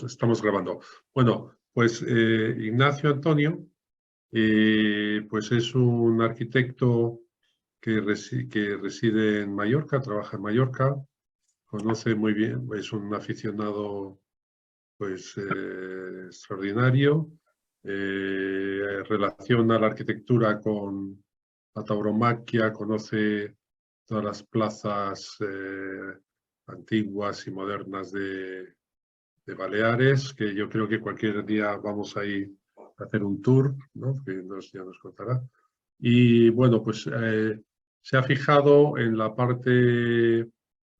Estamos grabando. Bueno, pues Ignacio Antonio, pues es un arquitecto que reside en Mallorca, trabaja en Mallorca, conoce muy bien, es un aficionado pues extraordinario, relaciona la arquitectura con la tauromaquia, conoce todas las plazas antiguas y modernas de Baleares, que yo creo que cualquier día vamos a ir a hacer un tour, ¿no? Que ya nos contará. Y bueno, pues se ha fijado en la parte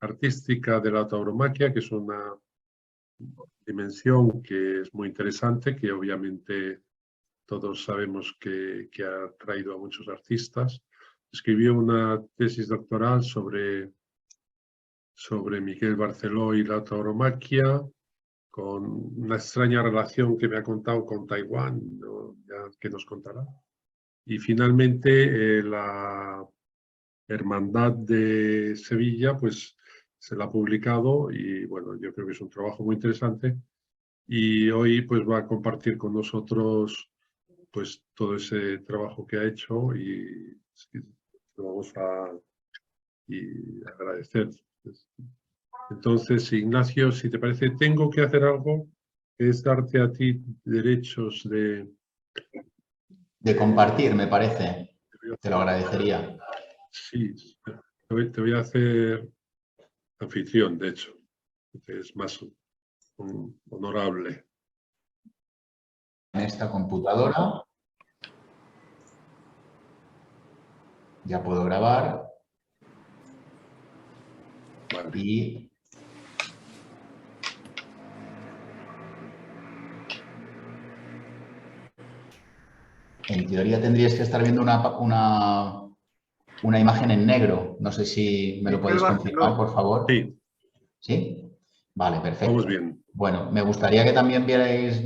artística de la tauromaquia, que es una dimensión que es muy interesante, que obviamente todos sabemos que ha traído a muchos artistas. Escribió una tesis doctoral sobre Miquel Barceló y la tauromaquia, con una extraña relación que me ha contado con Taiwán, ¿no? Ya que nos contará. Y finalmente la Hermandad de Sevilla, pues se la ha publicado y bueno, yo creo que es un trabajo muy interesante. Y hoy pues va a compartir con nosotros pues todo ese trabajo que ha hecho y lo vamos a agradecer. Entonces, Ignacio, si te parece, tengo que hacer algo, que es darte a ti derechos de compartir, me parece. Te lo agradecería. Sí, te voy a hacer anfitrión, de hecho, que es más honorable. En esta computadora ya puedo grabar. Vale. Y en teoría tendrías que estar viendo una imagen en negro. No sé si me lo podéis confirmar, por favor. Sí. ¿Sí? Vale, perfecto. Vamos bien. Bueno, me gustaría que también vierais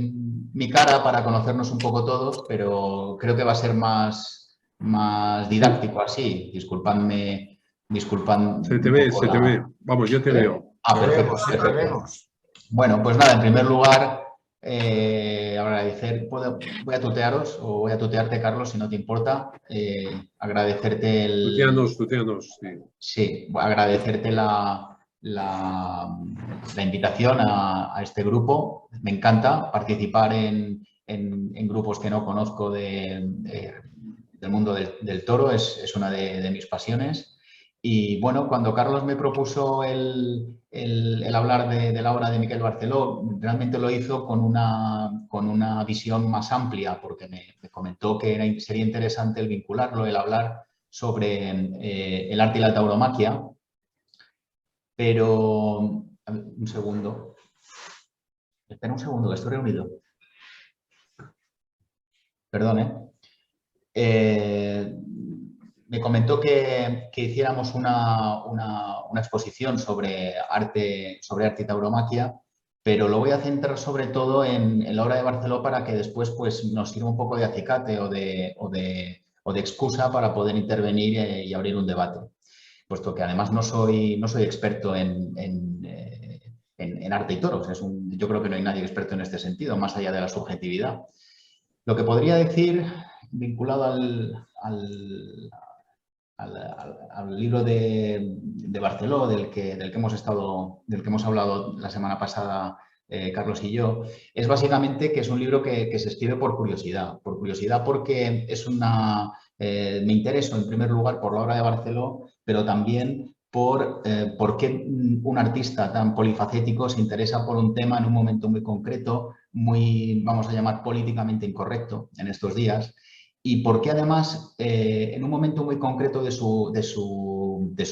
mi cara para conocernos un poco todos, pero creo que va a ser más didáctico así. Disculpadme. Se te ve. Vamos, yo te veo. Ah, perfecto, perfecto. Bueno, pues nada, en primer lugar, agradecer, voy a tutearos o voy a tutearte, Carlos, si no te importa. Agradecerte Tuteanos, sí. Sí, agradecerte la invitación a este grupo. Me encanta participar en grupos que no conozco del mundo del toro, es una de mis pasiones. Y bueno, cuando Carlos me propuso el hablar de la obra de Miquel Barceló, realmente lo hizo con una visión más amplia, porque me comentó que sería interesante el vincularlo, el hablar sobre el arte y la tauromaquia. Pero, a ver, un segundo. Espera un segundo, que estoy reunido. Perdón, me comentó que hiciéramos una exposición sobre arte y tauromaquia, pero lo voy a centrar sobre todo en la obra de Barceló para que después pues, nos sirva un poco de acicate o de excusa para poder intervenir y abrir un debate. Puesto que además no soy experto en arte y toros. Yo creo que no hay nadie experto en este sentido, más allá de la subjetividad. Lo que podría decir, vinculado al libro de Barceló, del que hemos hablado la semana pasada Carlos y yo, es básicamente que es un libro que se escribe por curiosidad porque es me intereso en primer lugar por la obra de Barceló, pero también por qué un artista tan polifacético se interesa por un tema en un momento muy concreto, muy, vamos a llamar, políticamente incorrecto en estos días, y por qué además en un momento muy concreto de su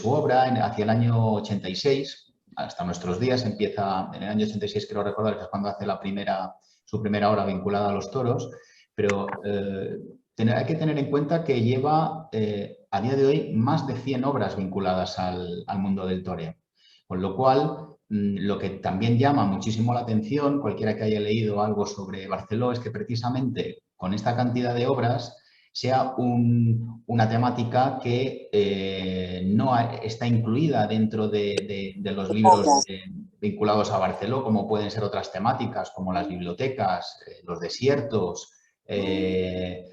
obra, hacia el año 86, hasta nuestros días, empieza en el año 86, creo recordar que es cuando hace su primera obra vinculada a los toros, pero hay que tener en cuenta que lleva a día de hoy más de 100 obras vinculadas al mundo del toreo. Con lo cual, lo que también llama muchísimo la atención, cualquiera que haya leído algo sobre Barceló, es que precisamente con esta cantidad de obras sea una temática que no está incluida dentro de los libros vinculados a Barceló, como pueden ser otras temáticas, como las bibliotecas, los desiertos, el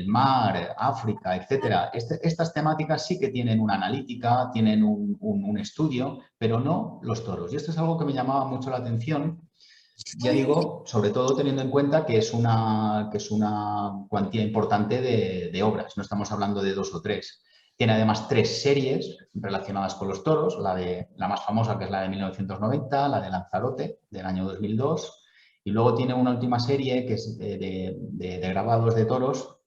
mar, África, etcétera. Estas temáticas sí que tienen una analítica, tienen un estudio, pero no los toros. Y esto es algo que me llamaba mucho la atención. Ya digo, sobre todo teniendo en cuenta que es una cuantía importante de obras, no estamos hablando de 2 o 3. Tiene además 3 series relacionadas con los toros, la más famosa, que es la de 1990, la de Lanzarote, del año 2002, y luego tiene una última serie que es de grabados de toros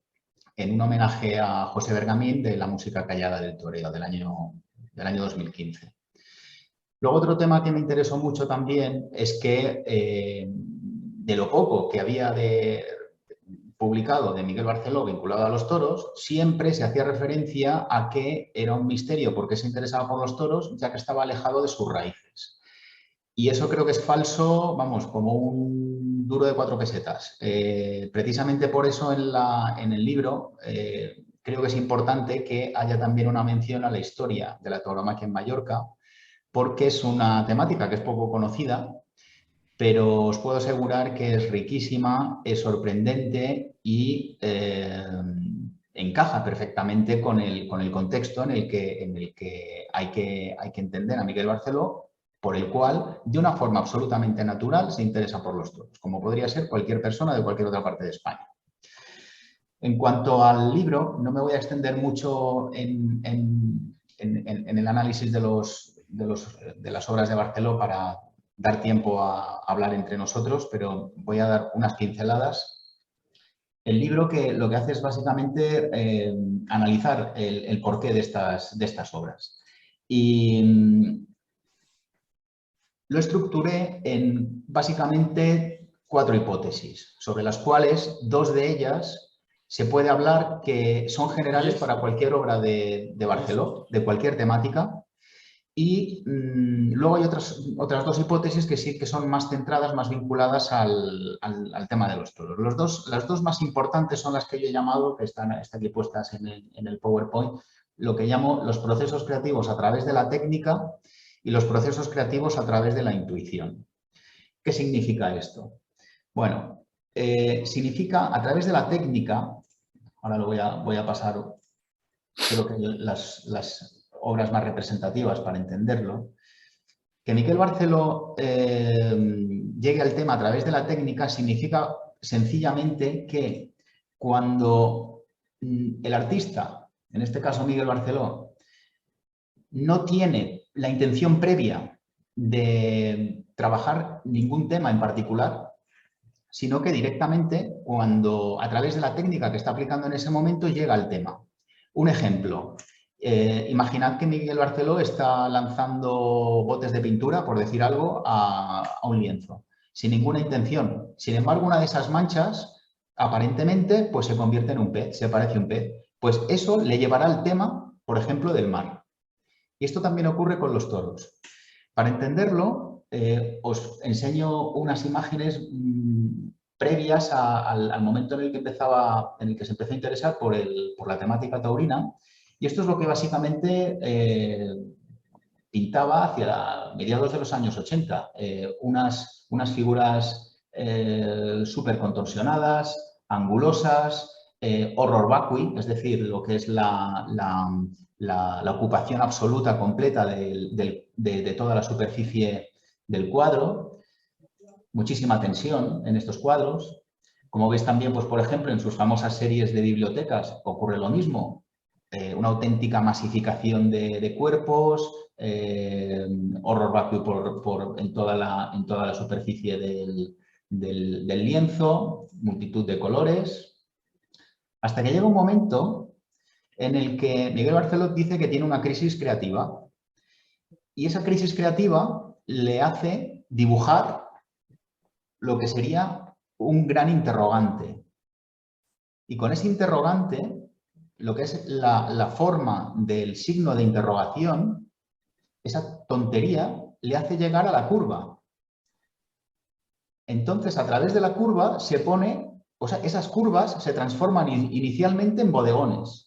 en un homenaje a José Bergamín de la música callada del toreo del año 2015. Luego, otro tema que me interesó mucho también es que de lo poco que había publicado de Miguel Barceló vinculado a los toros, siempre se hacía referencia a que era un misterio por qué se interesaba por los toros, ya que estaba alejado de sus raíces. Y eso creo que es falso, vamos, como un duro de 4 pesetas. Precisamente por eso en el libro creo que es importante que haya también una mención a la historia de la tauromaquia en Mallorca, porque es una temática que es poco conocida, pero os puedo asegurar que es riquísima, es sorprendente y encaja perfectamente con el contexto en el que hay que entender a Miguel Barceló, por el cual, de una forma absolutamente natural, se interesa por los toros, como podría ser cualquier persona de cualquier otra parte de España. En cuanto al libro, no me voy a extender mucho en el análisis de las obras de Barceló para dar tiempo a hablar entre nosotros, pero voy a dar unas pinceladas. El libro lo que hace es básicamente analizar el porqué de estas obras. Y lo estructuré en básicamente 4 hipótesis, sobre las cuales 2 de ellas se puede hablar que son generales para cualquier obra de Barceló, de cualquier temática. Y luego hay otras 2 hipótesis que sí que son más centradas, más vinculadas al tema de los toros. Las dos más importantes son las que yo he llamado, que están aquí puestas en el PowerPoint, lo que llamo los procesos creativos a través de la técnica y los procesos creativos a través de la intuición. ¿Qué significa esto? Bueno, significa a través de la técnica, ahora lo voy a pasar, creo que las obras más representativas para entenderlo, que Miquel Barceló llegue al tema a través de la técnica significa sencillamente que cuando el artista, en este caso Miguel Barceló, no tiene la intención previa de trabajar ningún tema en particular, sino que directamente, a través de la técnica que está aplicando en ese momento, llega al tema. Un ejemplo. Imaginad que Miguel Barceló está lanzando botes de pintura, por decir algo, a un lienzo, sin ninguna intención. Sin embargo, una de esas manchas, aparentemente, pues se convierte en un pez, se parece a un pez. Pues eso le llevará al tema, por ejemplo, del mar. Y esto también ocurre con los toros. Para entenderlo, os enseño unas imágenes previas al momento en el que se empezó a interesar por la temática taurina. Y esto es lo que básicamente pintaba hacia mediados de los años 80. Unas figuras súper contorsionadas, angulosas, horror vacui, es decir, lo que es la ocupación absoluta completa de toda la superficie del cuadro. Muchísima tensión en estos cuadros. Como veis también, pues, por ejemplo, en sus famosas series de bibliotecas ocurre lo mismo. Una auténtica masificación de cuerpos, horror vacui en toda la superficie del lienzo, multitud de colores, hasta que llega un momento en el que Miguel Barceló dice que tiene una crisis creativa y esa crisis creativa le hace dibujar lo que sería un gran interrogante. Y con ese interrogante, lo que es la forma del signo de interrogación, esa tontería le hace llegar a la curva. Entonces, a través de la curva se pone, o sea, esas curvas se transforman inicialmente en bodegones.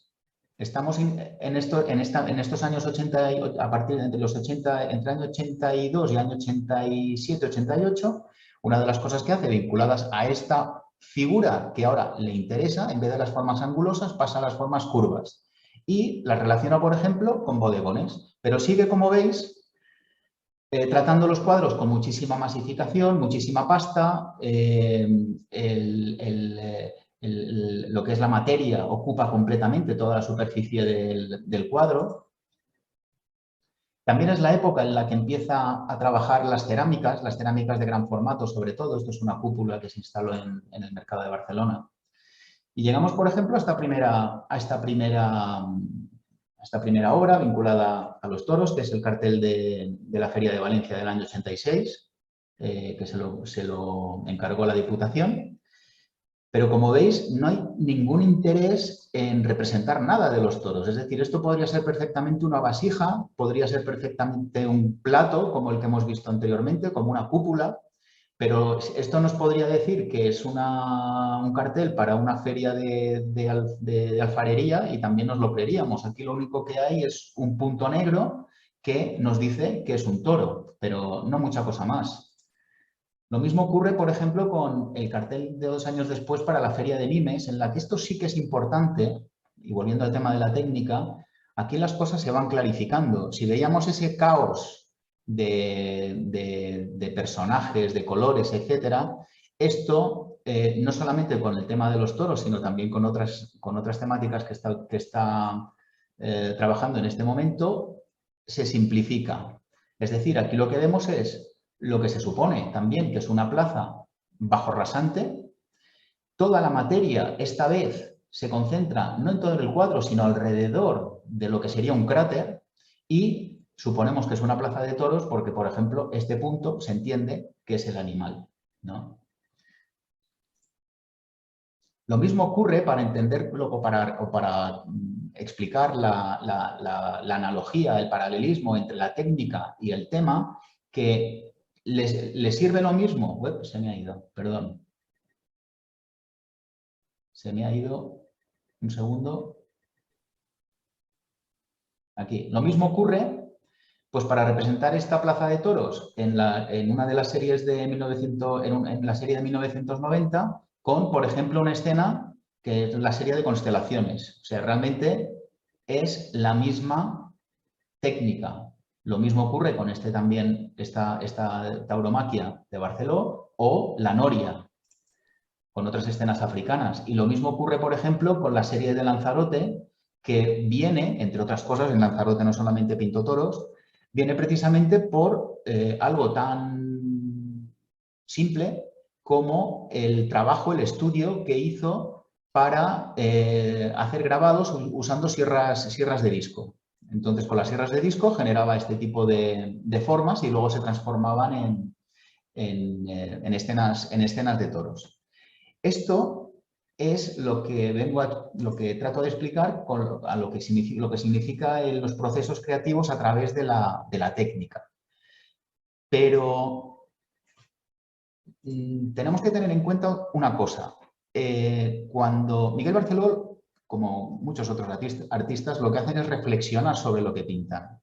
Estamos en estos años 80, a partir de entre el año 82 y el año 87, 88, una de las cosas que hace vinculadas a esta figura que ahora le interesa, en vez de las formas angulosas, pasa a las formas curvas. Y las relaciona, por ejemplo, con bodegones. Pero sigue, como veis, tratando los cuadros con muchísima masificación, muchísima pasta, lo que es la materia ocupa completamente toda la superficie del cuadro. También es la época en la que empieza a trabajar las cerámicas de gran formato sobre todo. Esto es una cúpula que se instaló en el mercado de Barcelona. Y llegamos, por ejemplo, a esta primera obra vinculada a los toros, que es el cartel de la Feria de Valencia del año 86, que se lo encargó la Diputación. Pero como veis, no hay ningún interés en representar nada de los toros. Es decir, esto podría ser perfectamente una vasija, podría ser perfectamente un plato, como el que hemos visto anteriormente, como una cúpula, pero esto nos podría decir que es un cartel para una feria de alfarería y también nos lo creeríamos. Aquí lo único que hay es un punto negro que nos dice que es un toro, pero no mucha cosa más. Lo mismo ocurre, por ejemplo, con el cartel de 2 años después para la Feria de Nimes, en la que esto sí que es importante, y volviendo al tema de la técnica, aquí las cosas se van clarificando. Si veíamos ese caos de personajes, de colores, etcétera, esto, no solamente con el tema de los toros, sino también con otras temáticas que está trabajando en este momento, se simplifica. Es decir, aquí lo que vemos es lo que se supone también que es una plaza bajo rasante. Toda la materia, esta vez, se concentra no en todo el cuadro, sino alrededor de lo que sería un cráter y suponemos que es una plaza de toros porque, por ejemplo, este punto se entiende que es el animal, ¿no? Lo mismo ocurre para entender o para explicar la analogía, el paralelismo entre la técnica y el tema, que les sirve lo mismo. Uy, se me ha ido, perdón. Se me ha ido un segundo. Aquí. Lo mismo ocurre pues para representar esta plaza de toros en una de las series de 1900, en la serie de 1990 con, por ejemplo, una escena que es la serie de constelaciones. O sea, realmente es la misma técnica. Lo mismo ocurre con esta tauromaquia de Barceló o la noria, con otras escenas africanas. Y lo mismo ocurre, por ejemplo, con la serie de Lanzarote, que viene, entre otras cosas, en Lanzarote no solamente pintó toros, viene precisamente por algo tan simple como el trabajo, el estudio que hizo para hacer grabados usando sierras de disco. Entonces, con las sierras de disco generaba este tipo de formas y luego se transformaban en escenas de toros. Esto es lo que trato de explicar a lo que significa los procesos creativos a través de la técnica. Pero tenemos que tener en cuenta una cosa. Cuando Miguel Barceló, como muchos otros artistas, lo que hacen es reflexionar sobre lo que pintan.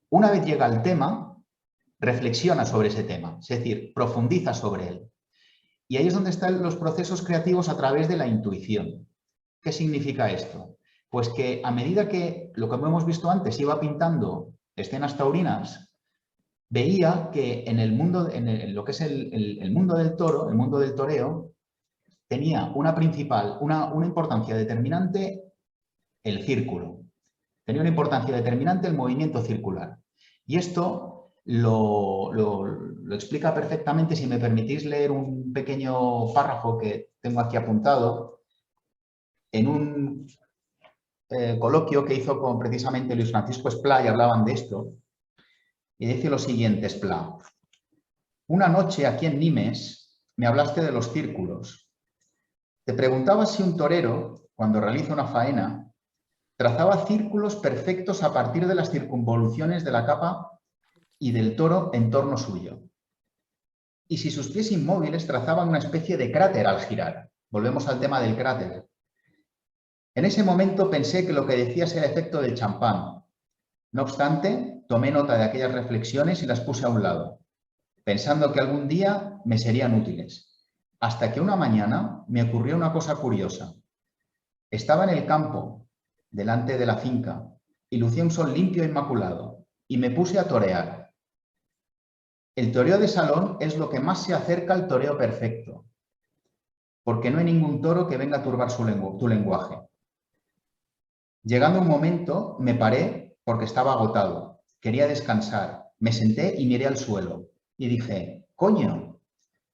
Una vez llega al tema, reflexiona sobre ese tema, es decir, profundiza sobre él. Y ahí es donde están los procesos creativos a través de la intuición. ¿Qué significa esto? Pues que a medida que, lo que hemos visto antes, iba pintando escenas taurinas, veía que en lo que es el mundo del toro, el mundo del toreo, tenía una importancia determinante el círculo. Tenía una importancia determinante el movimiento circular. Y esto lo explica perfectamente, si me permitís leer un pequeño párrafo que tengo aquí apuntado, en un coloquio que hizo con precisamente Luis Francisco Esplá y hablaban de esto. Y dice lo siguiente, Esplá. Una noche aquí en Nimes me hablaste de los círculos. Te preguntaba si un torero, cuando realiza una faena, trazaba círculos perfectos a partir de las circunvoluciones de la capa y del toro en torno suyo. Y si sus pies inmóviles trazaban una especie de cráter al girar. Volvemos al tema del cráter. En ese momento pensé que lo que decías era efecto del champán. No obstante, tomé nota de aquellas reflexiones y las puse a un lado, pensando que algún día me serían útiles. Hasta que una mañana me ocurrió una cosa curiosa. Estaba en el campo, delante de la finca, y lucía un sol limpio e inmaculado, y me puse a torear. El toreo de salón es lo que más se acerca al toreo perfecto, porque no hay ningún toro que venga a turbar tu lenguaje. Llegando un momento, me paré porque estaba agotado. Quería descansar. Me senté y miré al suelo. Y dije, coño,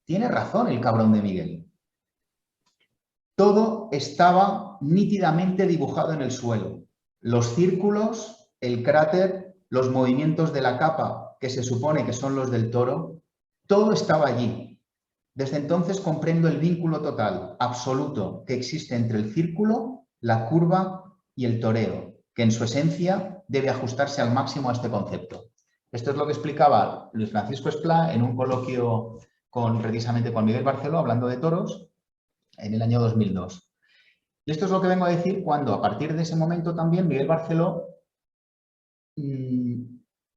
tiene razón el cabrón de Miguel. Todo estaba nítidamente dibujado en el suelo. Los círculos, el cráter, los movimientos de la capa, que se supone que son los del toro, todo estaba allí. Desde entonces comprendo el vínculo total, absoluto, que existe entre el círculo, la curva y el toreo, que en su esencia debe ajustarse al máximo a este concepto. Esto es lo que explicaba Luis Francisco Esplá en un coloquio precisamente con Miguel Barceló, hablando de toros, en el año 2002. Y esto es lo que vengo a decir cuando, a partir de ese momento también, Miguel Barceló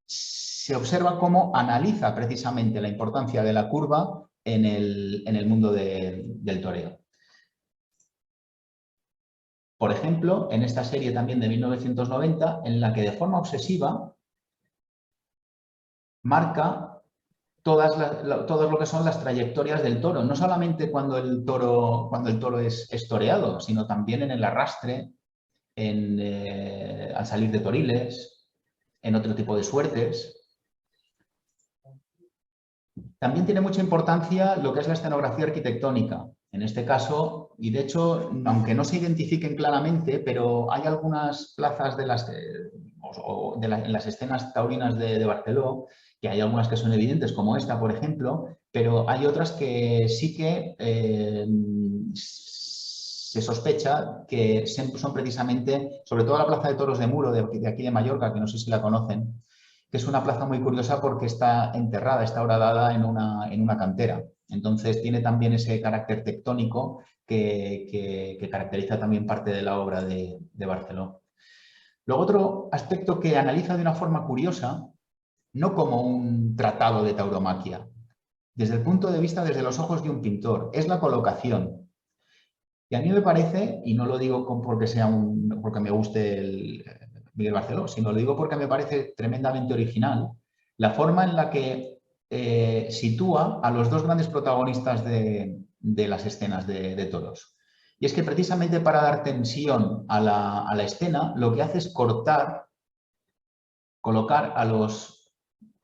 se observa cómo analiza precisamente la importancia de la curva en el mundo del toreo. Por ejemplo, en esta serie también de 1990, en la que de forma obsesiva marca todo lo que son las trayectorias del toro, no solamente cuando el toro es toreado, sino también en el arrastre, al salir de toriles, en otro tipo de suertes. También tiene mucha importancia lo que es la escenografía arquitectónica. En este caso, y de hecho, aunque no se identifiquen claramente, pero hay algunas plazas en las escenas taurinas de Barceló, que hay algunas que son evidentes, como esta, por ejemplo, pero hay otras que sí que se sospecha que son precisamente, sobre todo la Plaza de Toros de Muro, de aquí de Mallorca, que no sé si la conocen, que es una plaza muy curiosa porque está enterrada, está horadada en una cantera. Entonces tiene también ese carácter tectónico que caracteriza también parte de la obra de Barceló. Luego otro aspecto que analiza de una forma curiosa, no como un tratado de tauromaquia, desde el punto de vista, desde los ojos de un pintor, es la colocación. Y a mí me parece, y no lo digo porque me guste Miguel Barceló, sino lo digo porque me parece tremendamente original la forma en la que sitúa a los dos grandes protagonistas de las escenas de toros. Y es que precisamente para dar tensión a la escena, lo que hace es colocar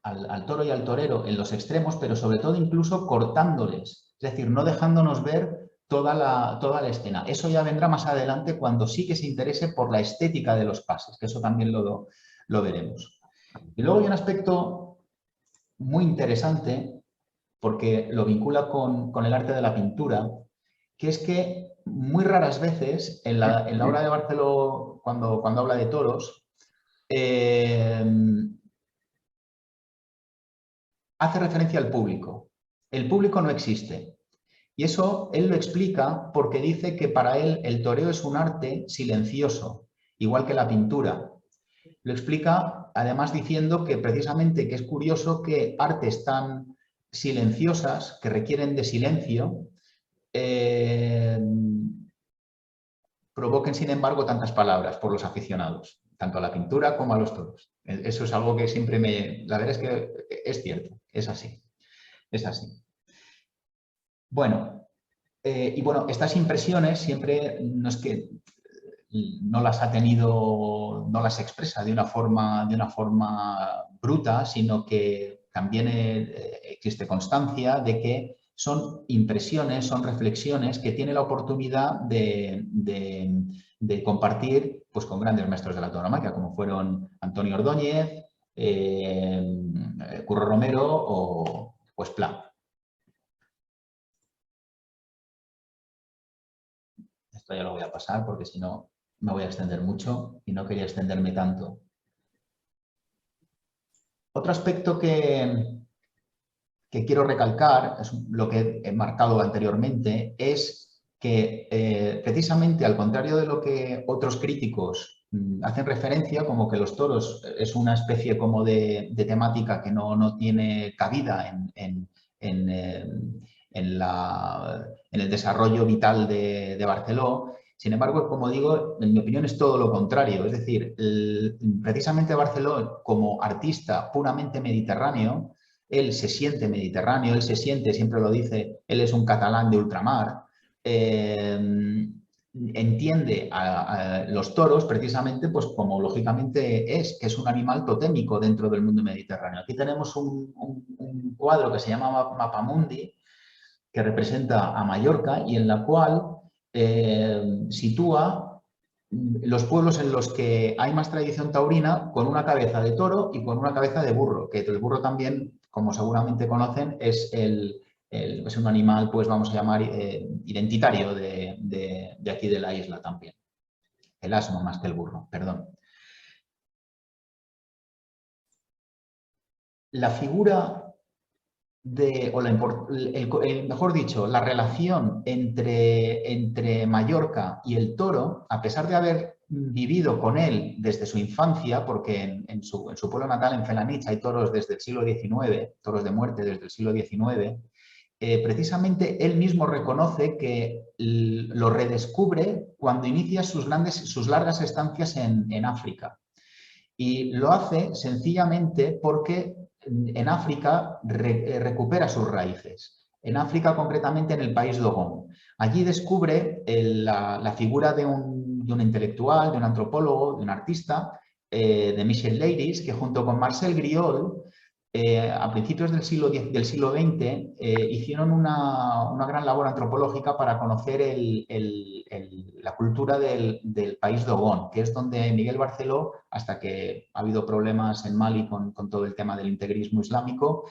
al toro y al torero en los extremos, pero sobre todo incluso cortándoles, es decir, no dejándonos ver toda la escena. Eso ya vendrá más adelante cuando sí que se interese por la estética de los pases, que eso también lo veremos. Y luego hay un aspecto muy interesante, porque lo vincula con el arte de la pintura, que es que muy raras veces en la obra de Barceló, cuando habla de toros, hace referencia al público. El público no existe. Y eso él lo explica porque dice que para él el toreo es un arte silencioso, igual que la pintura. Lo explica además diciendo que precisamente que es curioso que artes tan silenciosas, que requieren de silencio, provoquen sin embargo tantas palabras por los aficionados, tanto a la pintura como a los toros. Eso es algo que siempre la verdad es que es cierto, es así, es así. Bueno, estas impresiones siempre no es que no las ha tenido, no las expresa de una forma bruta, sino que también existe constancia de que son impresiones, son reflexiones que tiene la oportunidad de compartir pues, con grandes maestros de la tauromaquia, como fueron Antonio Ordóñez, Curro Romero o Esplá. Esto ya lo voy a pasar porque si no me voy a extender mucho y no quería extenderme tanto. Otro aspecto que quiero recalcar, es lo que he marcado anteriormente, es que precisamente al contrario de lo que otros críticos hacen referencia, como que los toros es una especie como de temática que no tiene cabida en el desarrollo vital de Barceló. Sin embargo, como digo, en mi opinión es todo lo contrario. Es decir, precisamente Barceló, como artista puramente mediterráneo, él se siente mediterráneo, él se siente, siempre lo dice, él es un catalán de ultramar, entiende a los toros precisamente pues como lógicamente que es un animal totémico dentro del mundo mediterráneo. Aquí tenemos un cuadro que se llama Mapamundi, que representa a Mallorca y en la cual sitúa los pueblos en los que hay más tradición taurina con una cabeza de toro y con una cabeza de burro, que el burro también, como seguramente conocen, es es un animal, pues vamos a llamar, identitario de aquí de la isla también. El asno más que el burro, perdón. La figura mejor dicho, la relación entre Mallorca y el toro, a pesar de haber vivido con él desde su infancia, porque en su pueblo natal, en Felanitx, hay toros desde el siglo XIX, toros de muerte desde el siglo XIX, precisamente él mismo reconoce que lo redescubre cuando inicia sus largas estancias en África. Y lo hace sencillamente porque en África recupera sus raíces. En África, concretamente en el país Dogon. Allí descubre la figura de un intelectual, de un antropólogo, de un artista, de Michel Leiris, que junto con Marcel Griol, a principios del siglo XX, hicieron una gran labor antropológica para conocer la cultura del país Dogon, que es donde Miguel Barceló, hasta que ha habido problemas en Mali con todo el tema del integrismo islámico,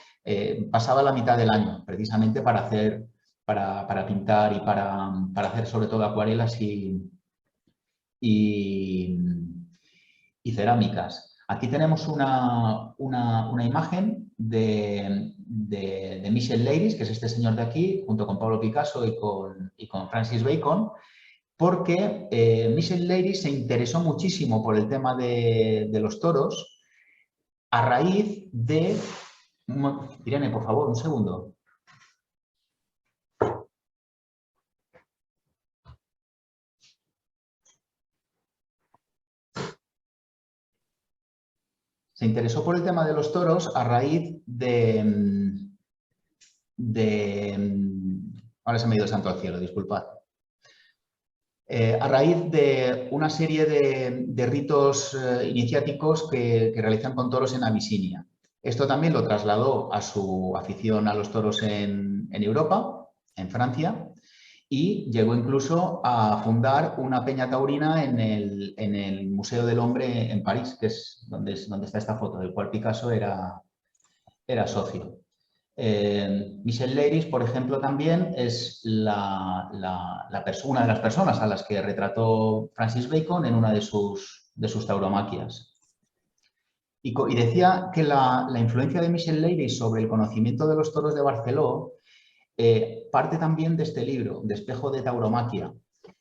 pasaba la mitad del año precisamente para pintar y para hacer sobre todo acuarelas y cerámicas. Aquí tenemos una imagen de Michel Leiris, que es este señor de aquí, junto con Pablo Picasso y con Francis Bacon, porque Michel Leiris se interesó muchísimo por el tema de los toros a raíz de... Irene, por favor, un segundo. Se interesó por el tema de los toros a raíz ahora se me ha ido el santo al cielo, disculpad. A raíz de una serie de ritos iniciáticos que realizan con toros en Abisinia. Esto también lo trasladó a su afición a los toros en Europa, en Francia, y llegó incluso a fundar una peña taurina en el Museo del Hombre en París, que es donde está esta foto, del cual Picasso era socio. Michel Leiris, por ejemplo, también es una de las personas a las que retrató Francis Bacon en una de sus tauromaquias. Y decía que la influencia de Michel Leiris sobre el conocimiento de los toros de Barceló parte también de este libro, de Espejo de Tauromaquia.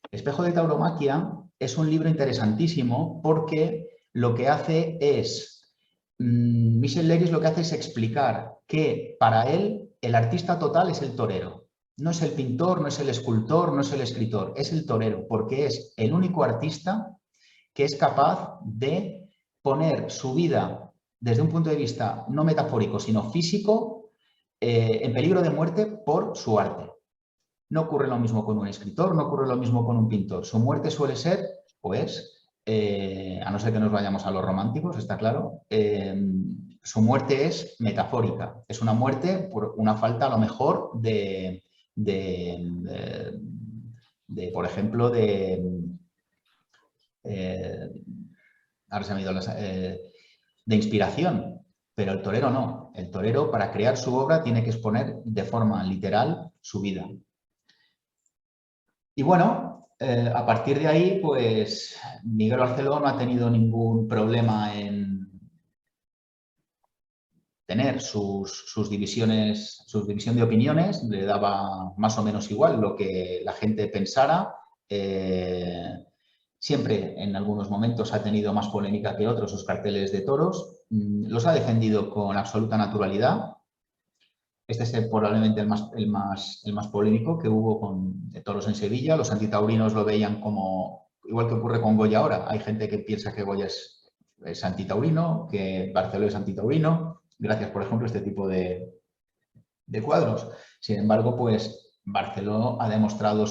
Espejo de Tauromaquia es un libro interesantísimo porque lo que hace es... Michel Leiris lo que hace es explicar que para él el artista total es el torero. No es el pintor, no es el escultor, no es el escritor, es el torero, porque es el único artista que es capaz de poner su vida desde un punto de vista no metafórico, sino físico, en peligro de muerte por su arte. No ocurre lo mismo con un escritor, no ocurre lo mismo con un pintor. Su muerte suele ser, pues, a no ser que nos vayamos a los románticos, está claro, su muerte es metafórica. Es una muerte por una falta, a lo mejor, por ejemplo, ahora se me ha ido de inspiración, pero el torero no. El torero, para crear su obra, tiene que exponer de forma literal su vida. Y bueno, a partir de ahí, pues Miguel Barceló no ha tenido ningún problema en tener sus divisiones, su división de opiniones, le daba más o menos igual lo que la gente pensara. Siempre en algunos momentos ha tenido más polémica que otros sus carteles de toros. Los ha defendido con absoluta naturalidad. Este es probablemente el más polémico que hubo de toros en Sevilla. Los antitaurinos lo veían como, igual que ocurre con Goya ahora. Hay gente que piensa que Goya es antitaurino, que Barceló es antitaurino, gracias, por ejemplo, a este tipo de cuadros. Sin embargo, pues Barceló ha demostrado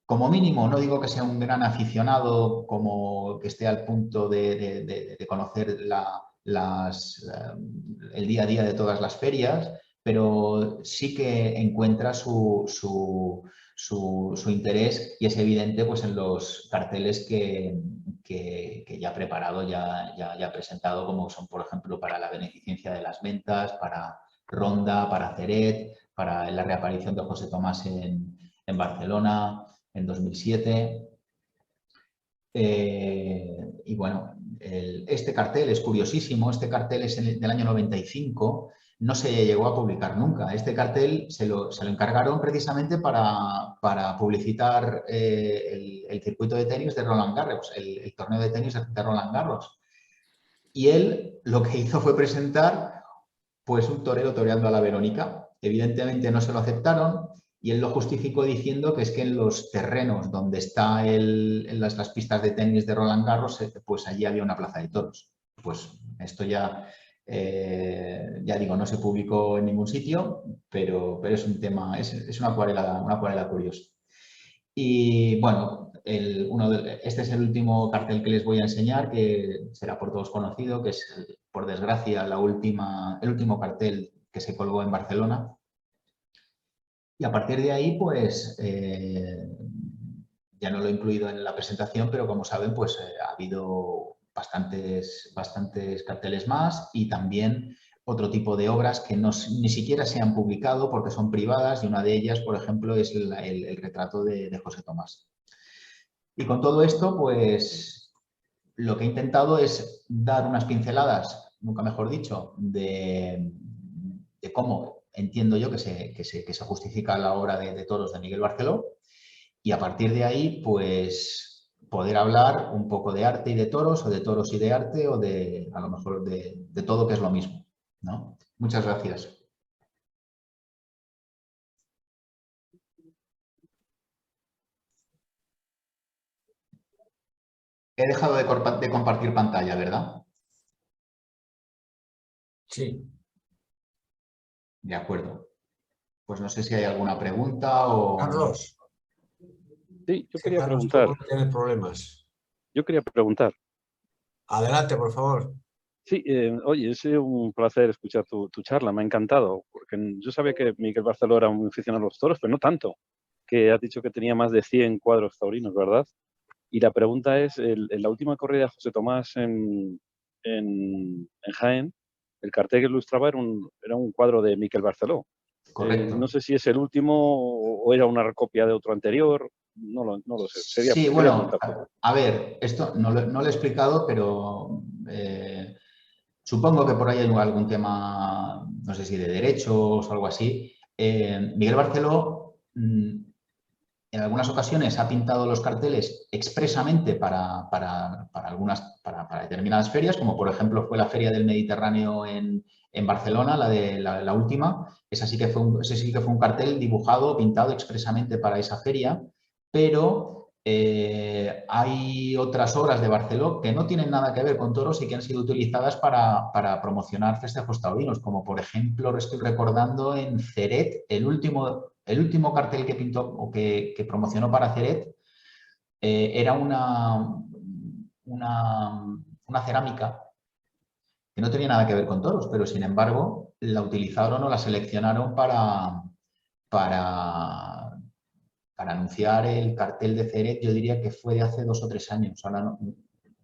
como mínimo, no digo que sea un gran aficionado, como que esté al punto de conocer el día a día de todas las ferias, pero sí que encuentra su interés, y es evidente pues, en los carteles que ya ha preparado, ya ha presentado, como son, por ejemplo, para la beneficencia de las ventas, para Ronda, para Ceret, para la reaparición de José Tomás en Barcelona en 2007. Y bueno, este cartel es curiosísimo. Este cartel es del año 95, no se llegó a publicar nunca. Este cartel se lo encargaron precisamente para publicitar el circuito de tenis de Roland Garros, el torneo de tenis de Roland Garros. Y él lo que hizo fue presentar pues un torero toreando a la Verónica. Evidentemente no se lo aceptaron y él lo justificó diciendo que es que en los terrenos donde está en las pistas de tenis de Roland Garros, pues allí había una plaza de toros. Pues esto ya digo, no se publicó en ningún sitio, pero es un tema, es una acuarela curiosa. Y bueno, este es el último cartel que les voy a enseñar, que será por todos conocido, que es, por desgracia, el último cartel que se colgó en Barcelona. Y a partir de ahí, pues, ya no lo he incluido en la presentación, pero como saben, pues ha habido bastantes carteles más, y también otro tipo de obras que ni siquiera se han publicado porque son privadas, y una de ellas, por ejemplo, es el retrato de José Tomás. Y con todo esto, pues, lo que he intentado es dar unas pinceladas, nunca mejor dicho, de cómo entiendo yo que se justifica la obra de toros de Miguel Barceló, y a partir de ahí, pues, poder hablar un poco de arte y de toros, o de toros y de arte, o a lo mejor de todo, que es lo mismo, ¿no? Muchas gracias. He dejado de compartir pantalla, ¿verdad? Sí. De acuerdo. Pues no sé si hay alguna pregunta o... Carlos. Sí, yo quería Carlos, preguntar. ¿tienes problemas? Yo quería preguntar. Adelante, por favor. Sí, oye, es un placer escuchar tu charla, me ha encantado, porque yo sabía que Miguel Barceló era muy aficionado a los toros, pero no tanto, que has dicho que tenía más de 100 cuadros taurinos, ¿verdad? Y la pregunta es, en la última corrida de José Tomás en Jaén, el cartel que ilustraba era un cuadro de Miguel Barceló. Correcto. No sé si es el último o era una recopia de otro anterior, no lo sé. Sí, bueno, a ver, esto no lo he explicado, pero supongo que por ahí hay algún tema, no sé si de derechos o algo así. Miguel Barceló en algunas ocasiones ha pintado los carteles expresamente para determinadas ferias, como por ejemplo fue la Feria del Mediterráneo en Barcelona, la última. Ese sí que fue un cartel dibujado, pintado expresamente para esa feria, pero hay otras obras de Barceló que no tienen nada que ver con toros y que han sido utilizadas para promocionar festejos taurinos, como por ejemplo, estoy recordando en Ceret, el último cartel que pintó o que promocionó para Ceret era una cerámica que no tenía nada que ver con toros, pero sin embargo la utilizaron o la seleccionaron para anunciar el cartel de Ceret. Yo diría que fue de hace 2 o 3 años. Ahora no,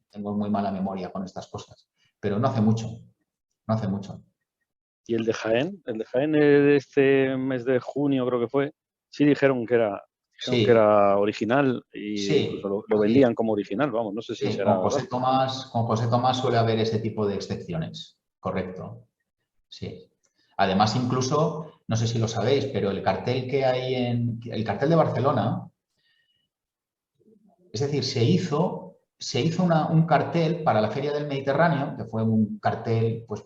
tengo muy mala memoria con estas cosas, pero no hace mucho, no hace mucho. ¿Y el de Jaén? El de Jaén de este mes de junio, creo que fue, sí dijeron que era original, y sí, incluso lo vendían como original, vamos, no sé si sí, será con José Tomás suele haber ese tipo de excepciones, correcto. Sí. Además, incluso, no sé si lo sabéis, pero el cartel que hay el cartel de Barcelona, es decir, se hizo un cartel para la Feria del Mediterráneo, que fue un cartel, pues,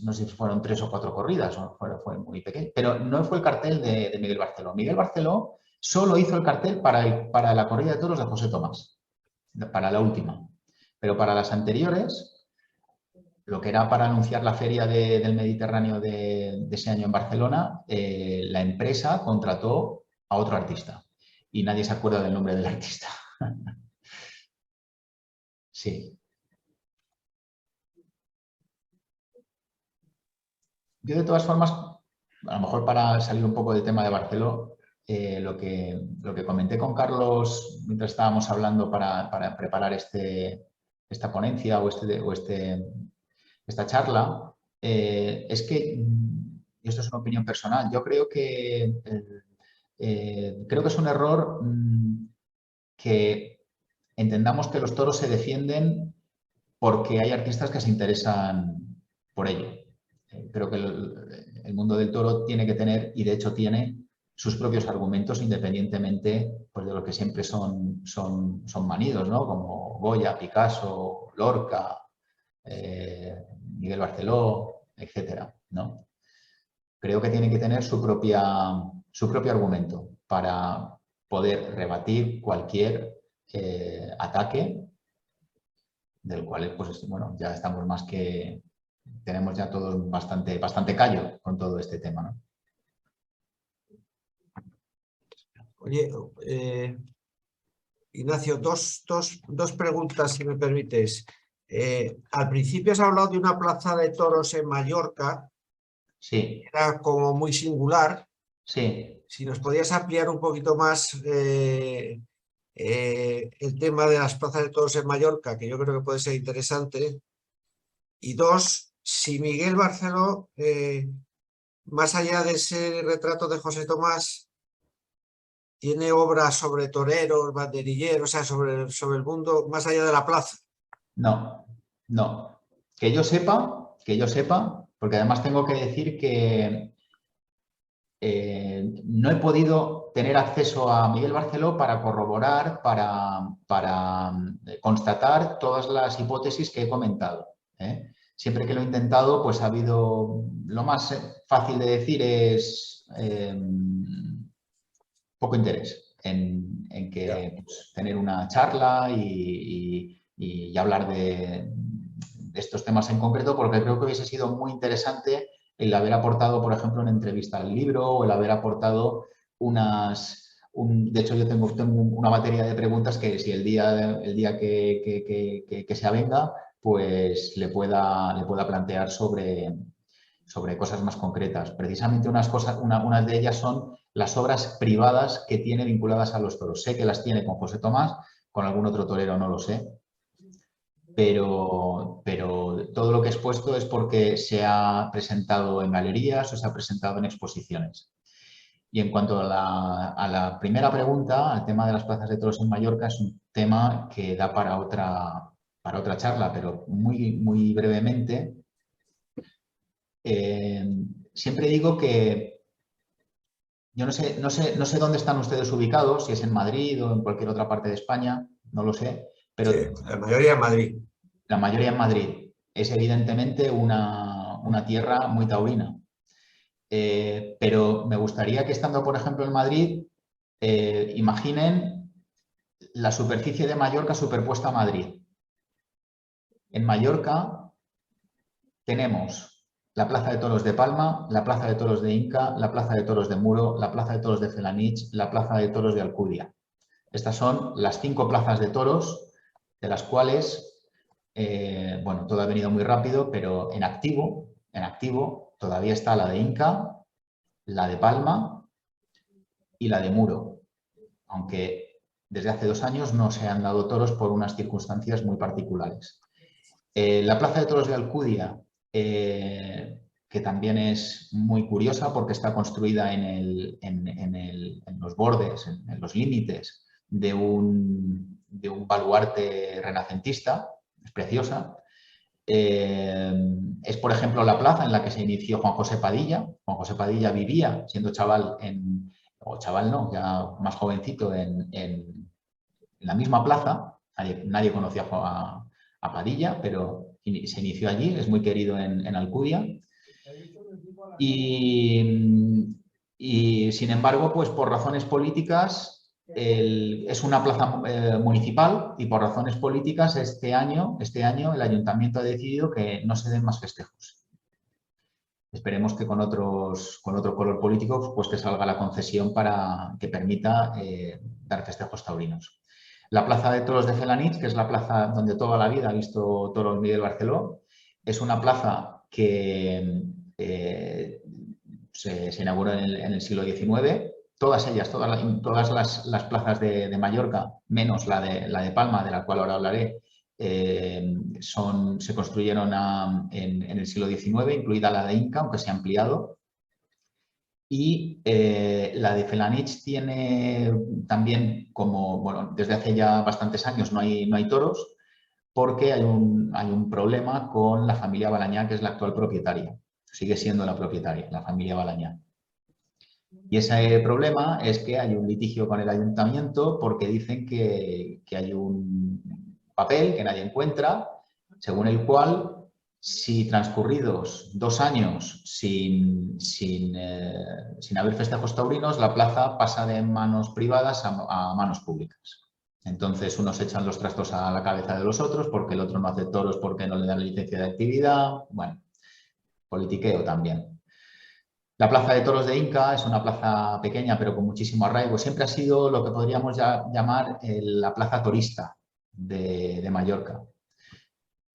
no sé si fueron 3 o 4 corridas, o fue muy pequeño, pero no fue el cartel de Miguel Barceló. Miguel Barceló solo hizo el cartel para la corrida de toros de José Tomás, para la última. Pero para las anteriores, lo que era para anunciar la Feria del Mediterráneo de ese año en Barcelona, la empresa contrató a otro artista y nadie se acuerda del nombre del artista. Sí. Yo, de todas formas, a lo mejor para salir un poco del tema de Barceló, lo que comenté con Carlos mientras estábamos hablando para preparar esta ponencia o esta charla, es que, y esto es una opinión personal, yo creo que es un error que entendamos que los toros se defienden porque hay artistas que se interesan por ello. Creo que el mundo del toro tiene que tener, y de hecho tiene, sus propios argumentos independientemente, pues, de lo que siempre son manidos, ¿no? Como Goya, Picasso, Lorca, Miguel Barceló, etcétera, ¿no? Creo que tiene que tener su propio argumento para poder rebatir cualquier ataque del cual, pues, bueno, ya estamos más que... Tenemos ya todos bastante callo con todo este tema, ¿no? Oye, Ignacio, dos preguntas, si me permites. Al principio has hablado de una plaza de toros en Mallorca. Sí. Era como muy singular. Sí. Si nos podías ampliar un poquito más el tema de las plazas de toros en Mallorca, que yo creo que puede ser interesante. Y dos, si Miguel Barceló, más allá de ese retrato de José Tomás, tiene obras sobre toreros, banderilleros, o sea, sobre el mundo más allá de la plaza. No. Que yo sepa, porque además tengo que decir que no he podido tener acceso a Miguel Barceló para corroborar, para constatar todas las hipótesis que he comentado, ¿eh? Siempre que lo he intentado, pues ha habido... Lo más fácil de decir es poco interés en que, pues, tener una charla y hablar de estos temas en concreto, porque creo que hubiese sido muy interesante el haber aportado, por ejemplo, una entrevista al libro, o el haber aportado de hecho, yo tengo una batería de preguntas que, si el día que se avenga, pues le pueda plantear sobre cosas más concretas. Precisamente unas de ellas son las obras privadas que tiene vinculadas a los toros. Sé que las tiene con José Tomás, con algún otro torero no lo sé, pero todo lo que he expuesto es porque se ha presentado en galerías o se ha presentado en exposiciones. Y en cuanto a la primera pregunta, al tema de las plazas de toros en Mallorca, es un tema que da para otra charla, pero muy brevemente. Siempre digo que yo no sé dónde están ustedes ubicados, si es en Madrid o en cualquier otra parte de España, no lo sé, pero sí, la mayoría en Madrid. La mayoría en Madrid. Es evidentemente una tierra muy taurina. Pero me gustaría que, estando, por ejemplo, en Madrid, imaginen la superficie de Mallorca superpuesta a Madrid. En Mallorca tenemos la Plaza de Toros de Palma, la Plaza de Toros de Inca, la Plaza de Toros de Muro, la Plaza de Toros de Felanich, la Plaza de Toros de Alcudia. Estas son las 5 plazas de toros, de las cuales, bueno, todo ha venido muy rápido, pero en activo todavía está la de Inca, la de Palma y la de Muro, aunque desde hace 2 años no se han dado toros por unas circunstancias muy particulares. La Plaza de Toros de Alcudia, que también es muy curiosa porque está construida en los bordes, en los límites de un baluarte renacentista, es preciosa. Es, por ejemplo, la plaza en la que se inició Juan José Padilla. Juan José Padilla vivía, siendo chaval, o chaval no, ya más jovencito, en la misma plaza. Nadie conocía a Padilla, pero se inició allí, es muy querido en Alcudia. Y sin embargo, pues por razones políticas, es una plaza municipal y por razones políticas este año el ayuntamiento ha decidido que no se den más festejos. Esperemos que con otro color político pues que salga la concesión para que permita dar festejos taurinos. La plaza de toros de Felanitx, que es la plaza donde toda la vida ha visto toros Miguel Barceló, es una plaza que se inauguró en el siglo XIX. Todas las plazas de Mallorca, menos la de Palma, de la cual ahora hablaré, se construyeron en el siglo XIX, incluida la de Inca, aunque se ha ampliado. Y la de Felanitx tiene también, bueno, desde hace ya bastantes años no hay toros, porque hay un problema con la familia Balañá, que es la actual propietaria. Sigue siendo la propietaria, la familia Balañá. Y ese problema es que hay un litigio con el ayuntamiento porque dicen que hay un papel que nadie encuentra, según el cual, si transcurridos 2 años sin haber festejos taurinos, la plaza pasa de manos privadas a manos públicas. Entonces, unos echan los trastos a la cabeza de los otros porque el otro no hace toros porque no le dan la licencia de actividad. Bueno, politiqueo también. La plaza de toros de Inca es una plaza pequeña pero con muchísimo arraigo. Siempre ha sido lo que podríamos llamar la plaza torista de Mallorca.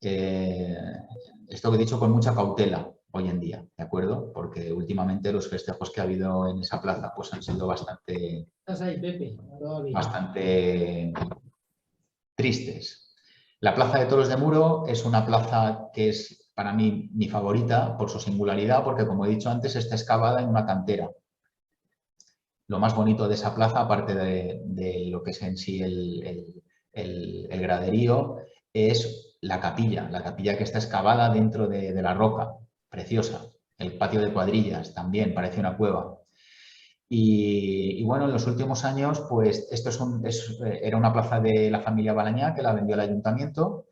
Esto que he dicho con mucha cautela hoy en día, ¿de acuerdo? Porque últimamente los festejos que ha habido en esa plaza pues han sido bastante tristes. La plaza de toros de Muro es una plaza que es para mí mi favorita por su singularidad, porque como he dicho antes está excavada en una cantera. Lo más bonito de esa plaza, aparte de lo que es en sí el graderío, es la capilla que está excavada dentro de la roca, preciosa. El patio de cuadrillas también parece una cueva. Y bueno, en los últimos años, pues esto era una plaza de la familia Balañá que la vendió al ayuntamiento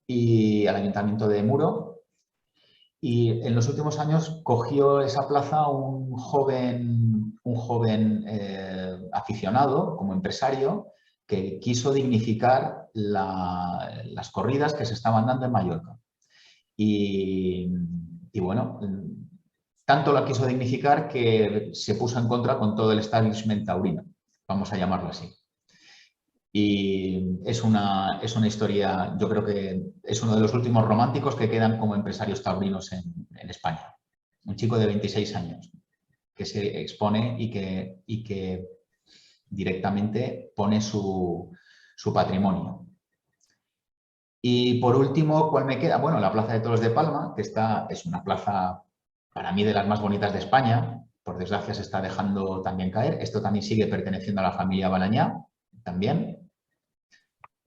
de Muro. Y en los últimos años cogió esa plaza un joven aficionado, como empresario, que quiso dignificar las corridas que se estaban dando en Mallorca. Y bueno, tanto la quiso dignificar que se puso en contra con todo el establishment taurino, vamos a llamarlo así. Y es una historia, yo creo que es uno de los últimos románticos que quedan como empresarios taurinos en España. Un chico de 26 años que se expone y que directamente pone su patrimonio. Y por último, ¿cuál me queda? Bueno, la Plaza de Toros de Palma, que es una plaza para mí de las más bonitas de España. Por desgracia se está dejando también caer. Esto también sigue perteneciendo a la familia Balañá, también.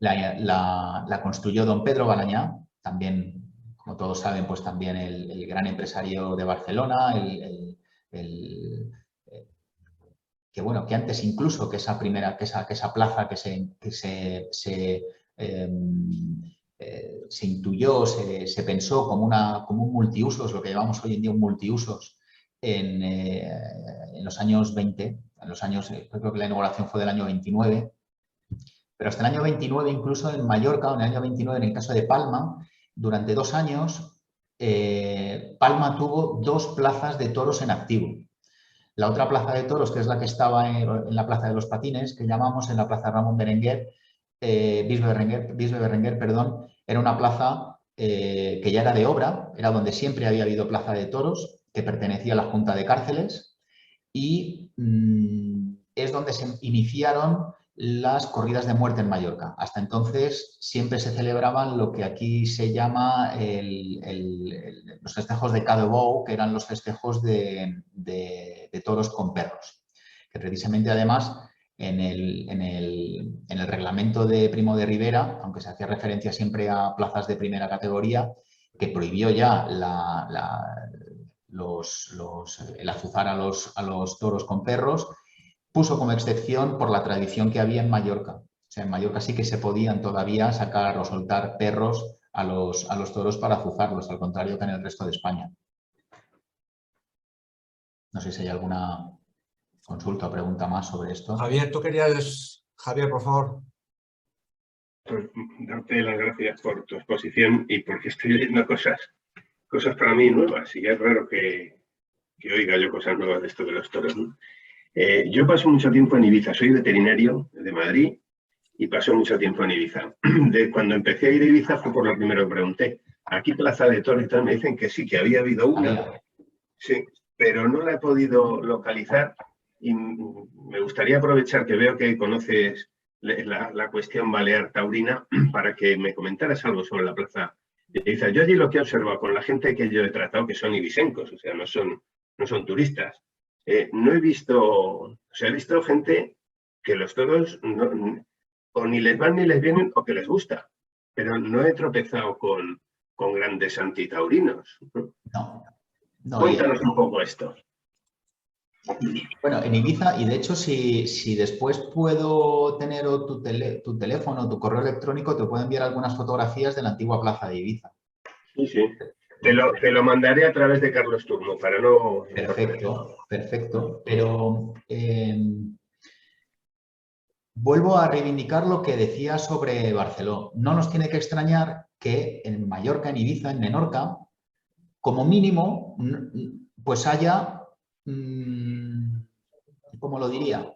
La construyó don Pedro Balañá, también, como todos saben, pues también el gran empresario de Barcelona, que antes incluso que esa plaza que se intuyó, se pensó como un multiusos, lo que llamamos hoy en día un multiusos, en los años 20, creo que la inauguración fue del año 29, pero hasta el año 29, incluso en Mallorca, o en el año 29 en el caso de Palma, durante 2 años, Palma tuvo 2 plazas de toros en activo. La otra plaza de toros, que es la que estaba en la Plaza de los Patines, que llamamos en la Plaza Ramón Berenguer, Bisbe Berenguer, perdón, era una plaza que ya era de obra, era donde siempre había habido plaza de toros, que pertenecía a la Junta de Cárceles, y es donde se iniciaron las corridas de muerte en Mallorca. Hasta entonces siempre se celebraban lo que aquí se llama los festejos de Cadebou, que eran los festejos de toros con perros, que precisamente además en el reglamento de Primo de Rivera, aunque se hacía referencia siempre a plazas de primera categoría, que prohibió ya el azuzar a los toros con perros, puso como excepción por la tradición que había en Mallorca. O sea, en Mallorca sí que se podían todavía sacar o soltar perros a los toros para azuzarlos, al contrario que en el resto de España. No sé si hay alguna consulta o pregunta más sobre esto. Javier, tú querías... Javier, por favor. Pues, darte las gracias por tu exposición y porque estoy leyendo cosas para mí nuevas, y es raro que oiga yo cosas nuevas de esto de los toros, ¿no? Yo paso mucho tiempo en Ibiza, soy veterinario de Madrid y paso mucho tiempo en Ibiza. Cuando empecé a ir a Ibiza fue por lo primero que pregunté. Aquí plaza de toros y tal, me dicen que sí, que había habido una, sí, pero no la he podido localizar y me gustaría aprovechar que veo que conoces la cuestión balear taurina para que me comentaras algo sobre la plaza de Ibiza. Yo allí lo que he observado con la gente que yo he tratado, que son ibisencos, o sea, no son turistas, no he visto, o sea, he visto gente que los toros o ni les van ni les vienen o que les gusta, pero no he tropezado con grandes antitaurinos. No, Cuéntanos un poco esto. Bueno, en Ibiza, y de hecho si después puedo tener tu teléfono, tu correo electrónico, te puedo enviar algunas fotografías de la antigua plaza de Ibiza. Sí, sí. Te lo mandaré a través de Carlos Turmo para no... Perfecto, perfecto. Pero vuelvo a reivindicar lo que decía sobre Barceló. No nos tiene que extrañar que en Mallorca, en Ibiza, en Menorca, como mínimo, pues haya, ¿cómo lo diría?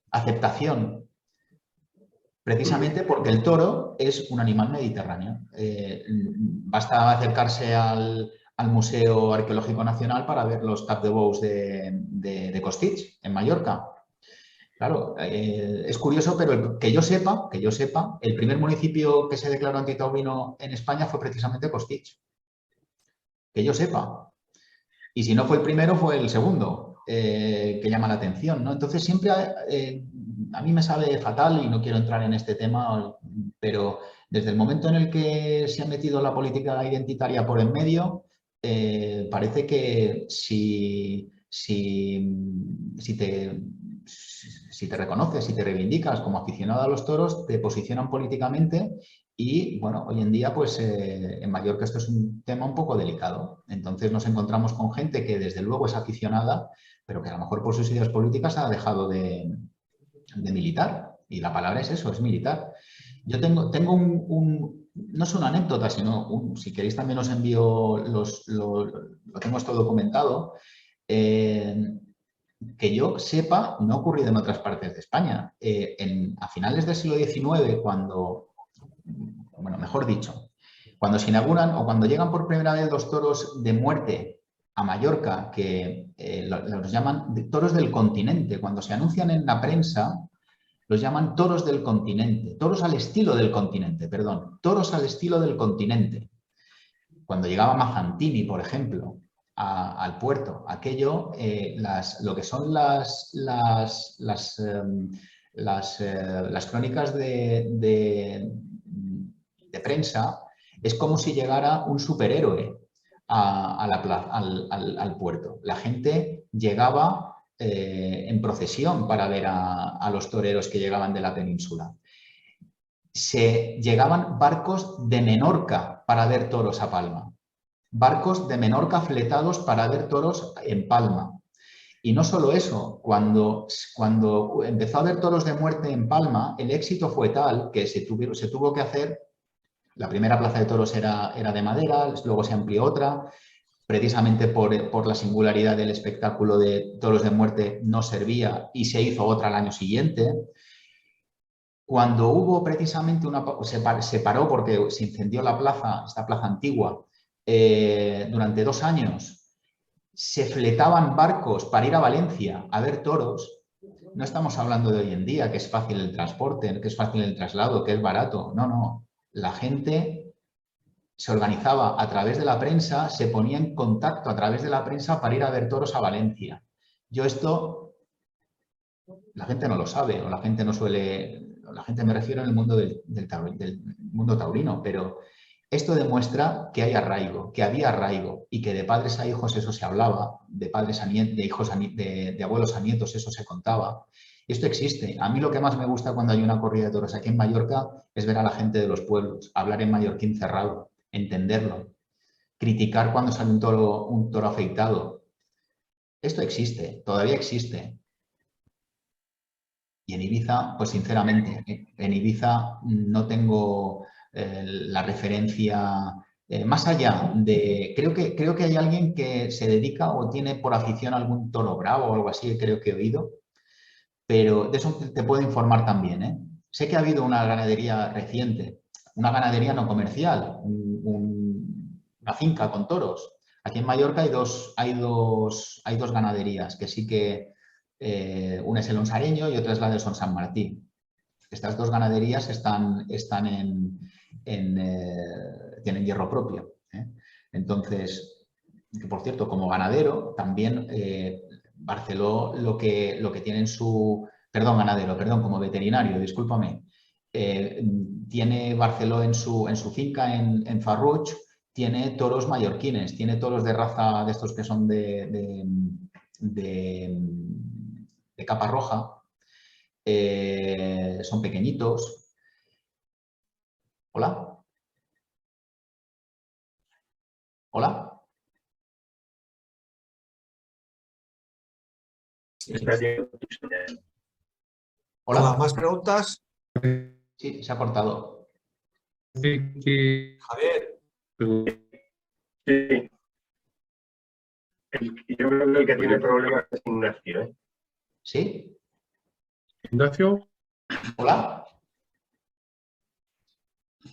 Aceptación. Precisamente porque el toro es un animal mediterráneo. Basta acercarse al Museo Arqueológico Nacional para ver los Cap de Bous de Costitx, en Mallorca. Claro, es curioso, pero que yo sepa, el primer municipio que se declaró antitaurino en España fue precisamente Costitx. Que yo sepa. Y si no fue el primero, fue el segundo, que llama la atención, ¿no? Entonces siempre a mí me sabe fatal y no quiero entrar en este tema, pero desde el momento en el que se ha metido la política identitaria por en medio, parece que si te reconoces, si te reivindicas como aficionado a los toros, te posicionan políticamente y, bueno, hoy en día, pues en Mallorca esto es un tema un poco delicado. Entonces nos encontramos con gente que desde luego es aficionada, pero que a lo mejor por sus ideas políticas ha dejado de militar. Y la palabra es eso, es militar. Yo tengo no es una anécdota, sino, si queréis también os envío, lo tengo esto documentado, que yo sepa, no ha ocurrido en otras partes de España. A finales del siglo XIX, bueno, mejor dicho, cuando se inauguran o cuando llegan por primera vez los toros de muerte a Mallorca, que los llaman toros del continente, cuando se anuncian en la prensa, los llaman toros del continente, toros al estilo del continente, perdón, toros al estilo del continente. Cuando llegaba Majantini, por ejemplo, al puerto, aquello, lo que son las crónicas de prensa, es como si llegara un superhéroe al puerto. La gente llegaba en procesión para ver a los toreros que llegaban de la península. Llegaban barcos de Menorca para ver toros a Palma. Barcos de Menorca fletados para ver toros en Palma. Y no solo eso, cuando empezó a haber toros de muerte en Palma, el éxito fue tal que se tuvo que hacer, la primera plaza de toros era de madera, luego se amplió otra, precisamente por la singularidad del espectáculo de toros de muerte no servía y se hizo otra al año siguiente. Cuando hubo precisamente se paró porque se incendió la plaza, esta plaza antigua, durante 2 años, se fletaban barcos para ir a Valencia a ver toros. No estamos hablando de hoy en día, que es fácil el transporte, que es fácil el traslado, que es barato. No, no. La gente se organizaba a través de la prensa, se ponía en contacto a través de la prensa para ir a ver toros a Valencia. Yo esto, la gente no lo sabe, o la gente no suele, la gente me refiero en el mundo del mundo taurino, pero Esto demuestra que hay arraigo, que había arraigo y que de padres a hijos eso se hablaba, de padres a nietos, de abuelos a nietos eso se contaba. Esto existe. A mí lo que más me gusta cuando hay una corrida de toros aquí en Mallorca es ver a la gente de los pueblos, hablar en mallorquín cerrado, entenderlo, criticar cuando sale un toro afeitado. Esto existe, todavía existe. Y en Ibiza, pues sinceramente, en Ibiza no tengo la referencia, más allá de, creo que hay alguien que se dedica o tiene por afición algún toro bravo o algo así, creo que he oído, pero de eso te puedo informar también, ¿eh? Sé que ha habido una ganadería reciente, una ganadería no comercial, una finca con toros. Aquí en Mallorca hay dos ganaderías que sí que una es el Onsareño y otra es la de Son San Martí. Estas dos ganaderías tienen hierro propio. Entonces, que por cierto, como ganadero, también Barceló lo que tiene en su... Perdón, como veterinario, discúlpame. Tiene Barceló en su finca en Farruch, tiene toros mallorquines, tiene toros de raza de estos que son de capa roja, son pequeñitos. ¿Hola? ¿Hola? Hola, ¿más preguntas? Sí, se ha cortado. Javier. Sí. Yo creo que el que tiene problemas es Ignacio, ¿eh? ¿Sí? Ignacio. ¿Hola?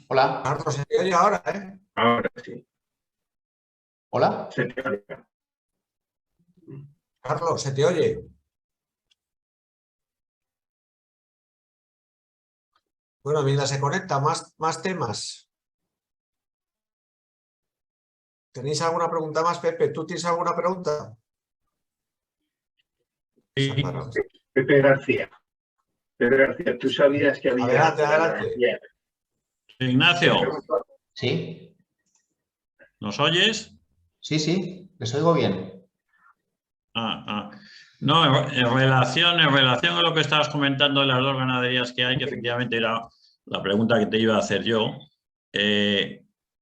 ¿Hola? Carlos, se te oye ahora, ¿eh? Ahora sí. ¿Hola? Se te oiga. Carlos, se te oye. Bueno, mientras se conecta, más temas. ¿Tenéis alguna pregunta más, Pepe? ¿Tú tienes alguna pregunta? Sí. Pepe García. Pepe García, ¿tú sabías que había... Adelante. Ignacio, ¿Sí? ¿nos oyes? Sí, les oigo bien. No, en relación a lo que estabas comentando de las dos ganaderías que hay, que efectivamente era la pregunta que te iba a hacer yo.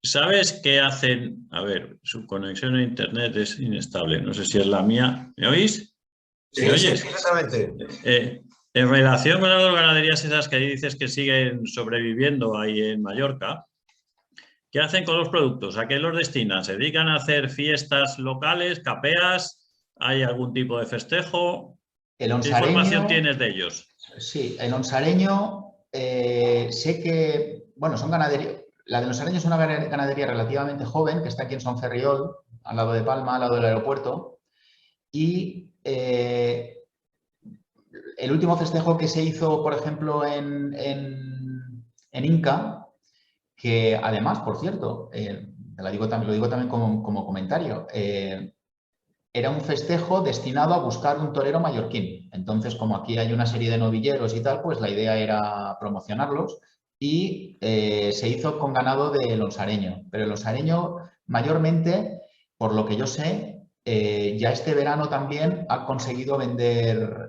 ¿Sabes qué hacen? A ver, su conexión a internet es inestable. No sé si es la mía. ¿Me oís? Sí, ¿Me oyes? sí, perfectamente. En relación con las dos ganaderías esas que dices que siguen sobreviviendo ahí en Mallorca, ¿qué hacen con los productos? ¿A qué los destinan? ¿Se dedican a hacer fiestas locales, capeas? ¿Hay algún tipo de festejo? El ¿Qué onsareño, información tienes de ellos? Sí, el onsareño, sé que, bueno, son ganadería. La del onsareño es una ganadería relativamente joven que está aquí en Son Ferriol, al lado de Palma, al lado del aeropuerto. Y el último festejo que se hizo, por ejemplo, en Inca, que además, por cierto, lo digo también como comentario, era un festejo destinado a buscar un torero mallorquín. Entonces, como aquí hay una serie de novilleros y tal, pues la idea era promocionarlos y se hizo con ganado del onsareño. Pero el onsareño, mayormente, por lo que yo sé, ya este verano también ha conseguido vender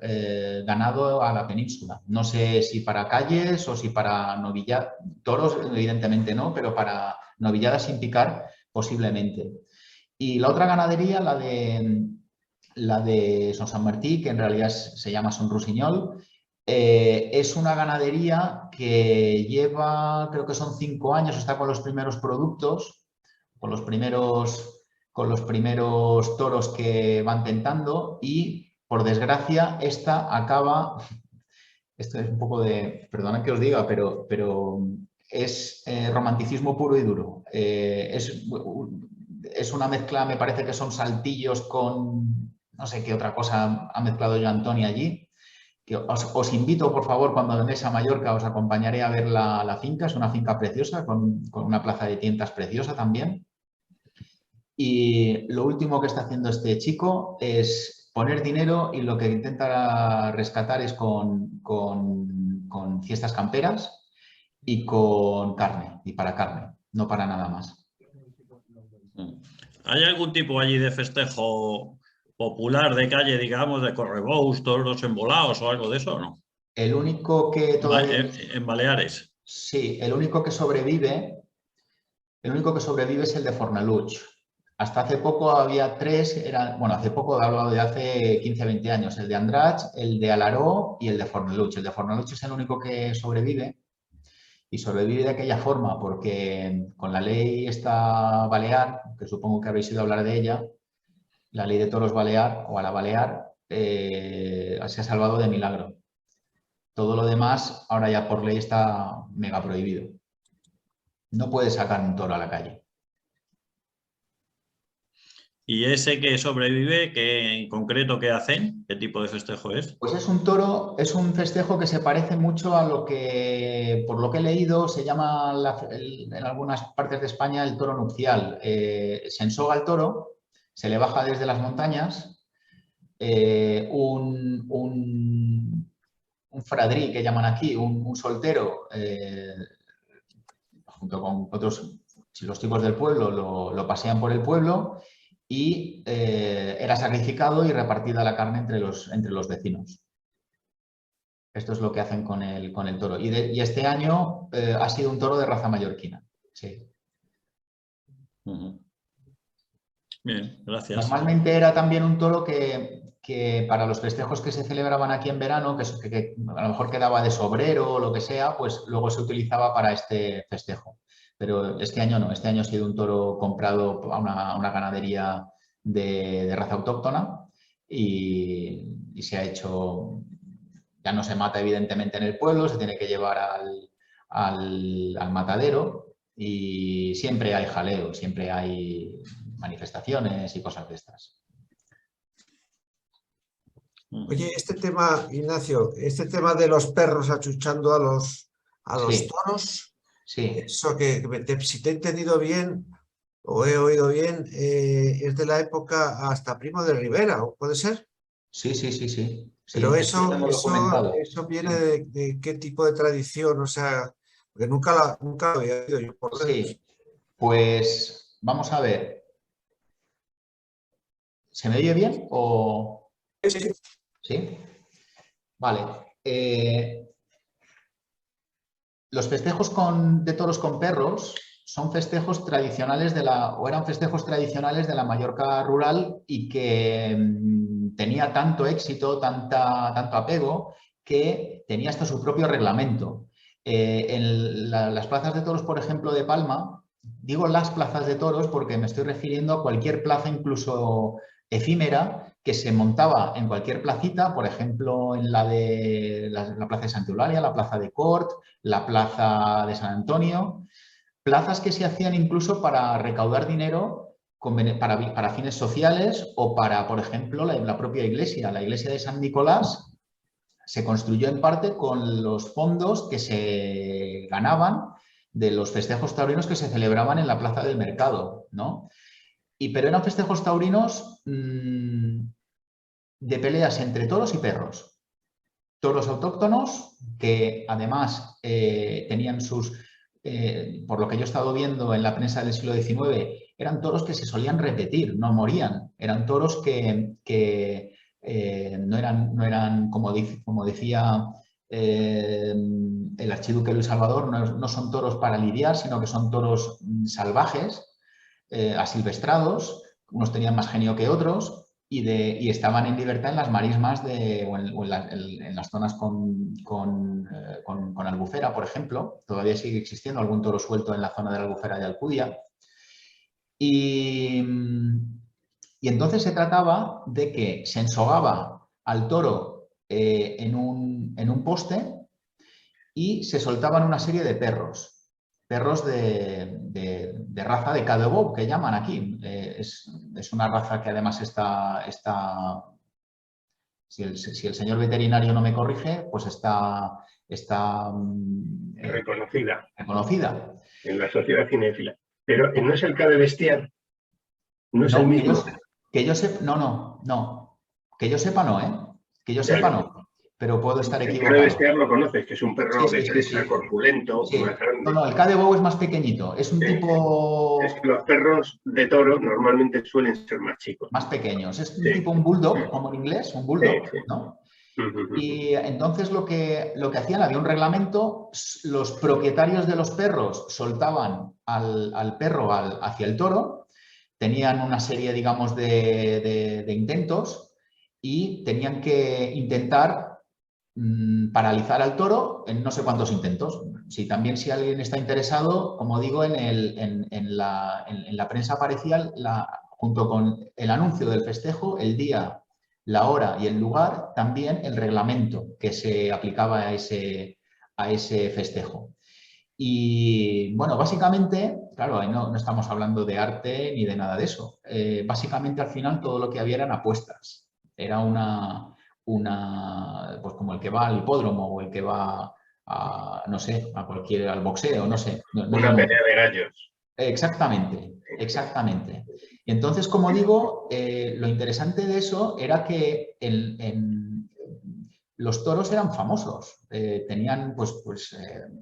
ganado a la península. No sé si para calles o si para novilladas, toros evidentemente no, pero para novilladas sin picar posiblemente. Y la otra ganadería, la de Son San Martí, que en realidad se llama Son Rusiñol, es una ganadería que lleva, creo que son 5 años, está con los primeros productos, con los primeros toros que van tentando y, por desgracia, esta acaba, esto es un poco de, perdona que os diga, pero es romanticismo puro y duro. Es una mezcla, me parece que son saltillos con, no sé qué otra cosa ha mezclado yo Antonio allí. Que os invito, por favor, cuando vengáis a Mallorca, os acompañaré a ver la finca. Es una finca preciosa, con una plaza de tientas preciosa también. Y lo último que está haciendo este chico es poner dinero y lo que intenta rescatar es con fiestas camperas y con carne, y para carne. no para nada más. ¿Hay algún tipo allí de festejo popular de calle, digamos, de correbous, toros embolados o algo de eso o no? El único que todavía... En Baleares. Sí, el único que sobrevive es el de Fornalutx. Hasta hace poco había 3, bueno, hace poco he hablado de hace 15 20 años, el de Andratx, el de Alaró y el de Fornalutx. El de Fornalutx es el único que sobrevive, y sobrevive de aquella forma porque con la ley esta balear, que supongo que habéis oído hablar de ella, la ley de toros balear o a la balear, se ha salvado de milagro. Todo lo demás ahora ya por ley está mega prohibido. No puedes sacar un toro a la calle. ¿Y ese que sobrevive, en concreto, qué hacen? ¿Qué tipo de festejo es? Pues es un toro, es un festejo que se parece mucho a lo que, por lo que he leído, se llama en algunas partes de España el toro nupcial. Se ensoga el toro, se le baja desde las montañas, un fradrí, que llaman aquí, un soltero, junto con otros, los chicos del pueblo, lo pasean por el pueblo y era sacrificado y repartida la carne entre los vecinos. Esto es lo que hacen con el toro. Y este año ha sido un toro de raza mallorquina. Sí. Bien, gracias. Normalmente era también un toro que para los festejos que se celebraban aquí en verano, que a lo mejor quedaba de sobrero o lo que sea, pues luego se utilizaba para este festejo. Pero este año no, este año ha sido un toro comprado a una ganadería de raza autóctona y se ha hecho, ya no se mata evidentemente en el pueblo, se tiene que llevar al matadero y siempre hay jaleo, siempre hay manifestaciones y cosas de estas. Oye, este tema, Ignacio, este tema de los perros achuchando a los Sí. toros, Sí, eso si te he entendido bien o he oído bien, es de la época hasta Primo de Rivera, ¿o puede ser? sí, sí, sí, sí. Pero Sí, esto lo hemos documentado. eso viene de qué tipo de tradición, o sea, porque nunca lo había oído yo por lo menos. Sí, pues vamos a ver. ¿Se me oye bien o...? Sí. ¿Sí? Vale. Los festejos de toros con perros son festejos tradicionales eran festejos tradicionales de la Mallorca rural y que tenía tanto éxito, tanto apego, que tenía hasta su propio reglamento. En las plazas de toros, por ejemplo, de Palma, digo las plazas de toros porque me estoy refiriendo a cualquier plaza, incluso efímera, que se montaba en cualquier placita, por ejemplo, en la plaza de Santa Eulalia, la plaza de Cort, la plaza de San Antonio, plazas que se hacían incluso para recaudar dinero para fines sociales o para, por ejemplo, la propia iglesia. La iglesia de San Nicolás se construyó en parte con los fondos que se ganaban de los festejos taurinos que se celebraban en la plaza del mercado, ¿no? Pero eran festejos taurinos de peleas entre toros y perros. Toros autóctonos que además tenían por lo que yo he estado viendo en la prensa del siglo XIX, eran toros que se solían repetir, no morían. Eran toros que no eran como decía el archiduque Luis Salvador, no son toros para lidiar, sino que son toros salvajes, asilvestrados, unos tenían más genio que otros y estaban en libertad en las marismas en las zonas con albufera, por ejemplo. Todavía sigue existiendo algún toro suelto en la zona de la albufera de Alcudia. Y entonces se trataba de que se ensogaba al toro en un poste y se soltaban una serie de perros de raza de Cadebó, que llaman aquí. Es una raza que además está si el señor veterinario no me corrige, pues está reconocida en la sociedad cinéfila. Pero no es el Cade Bestiar, no es el mismo. Que yo sepa, no. Que yo sepa no, ¿eh? Que yo sepa no. pero puedo estar El equivocado. perro de Estear lo conoces, que es un perro Sí, de sí, presa, sí. corpulento, Sí. más grande. No, el K de Bou es más pequeñito. Es un Sí. tipo Es que los perros de toro normalmente suelen ser más chicos. más pequeños. Es un Sí. tipo un bulldog, como en inglés, un bulldog, Sí. ¿no? Y entonces lo que hacían, había un reglamento, los propietarios de los perros soltaban al perro hacia el toro, tenían una serie, digamos, de intentos y tenían que intentar paralizar al toro en no sé cuántos intentos. Si alguien está interesado, como digo, en la prensa aparecía junto con el anuncio del festejo, el día, la hora y el lugar, también el reglamento que se aplicaba a ese festejo. Y bueno, básicamente, claro, ahí no estamos hablando de arte ni de nada de eso. Básicamente al final todo lo que había eran apuestas. Era pues como el que va al hipódromo o el que va no sé, al boxeo, no sé. Una pelea de gallos. Exactamente, exactamente. Y entonces, como digo, lo interesante de eso era que los toros eran famosos. Tenían,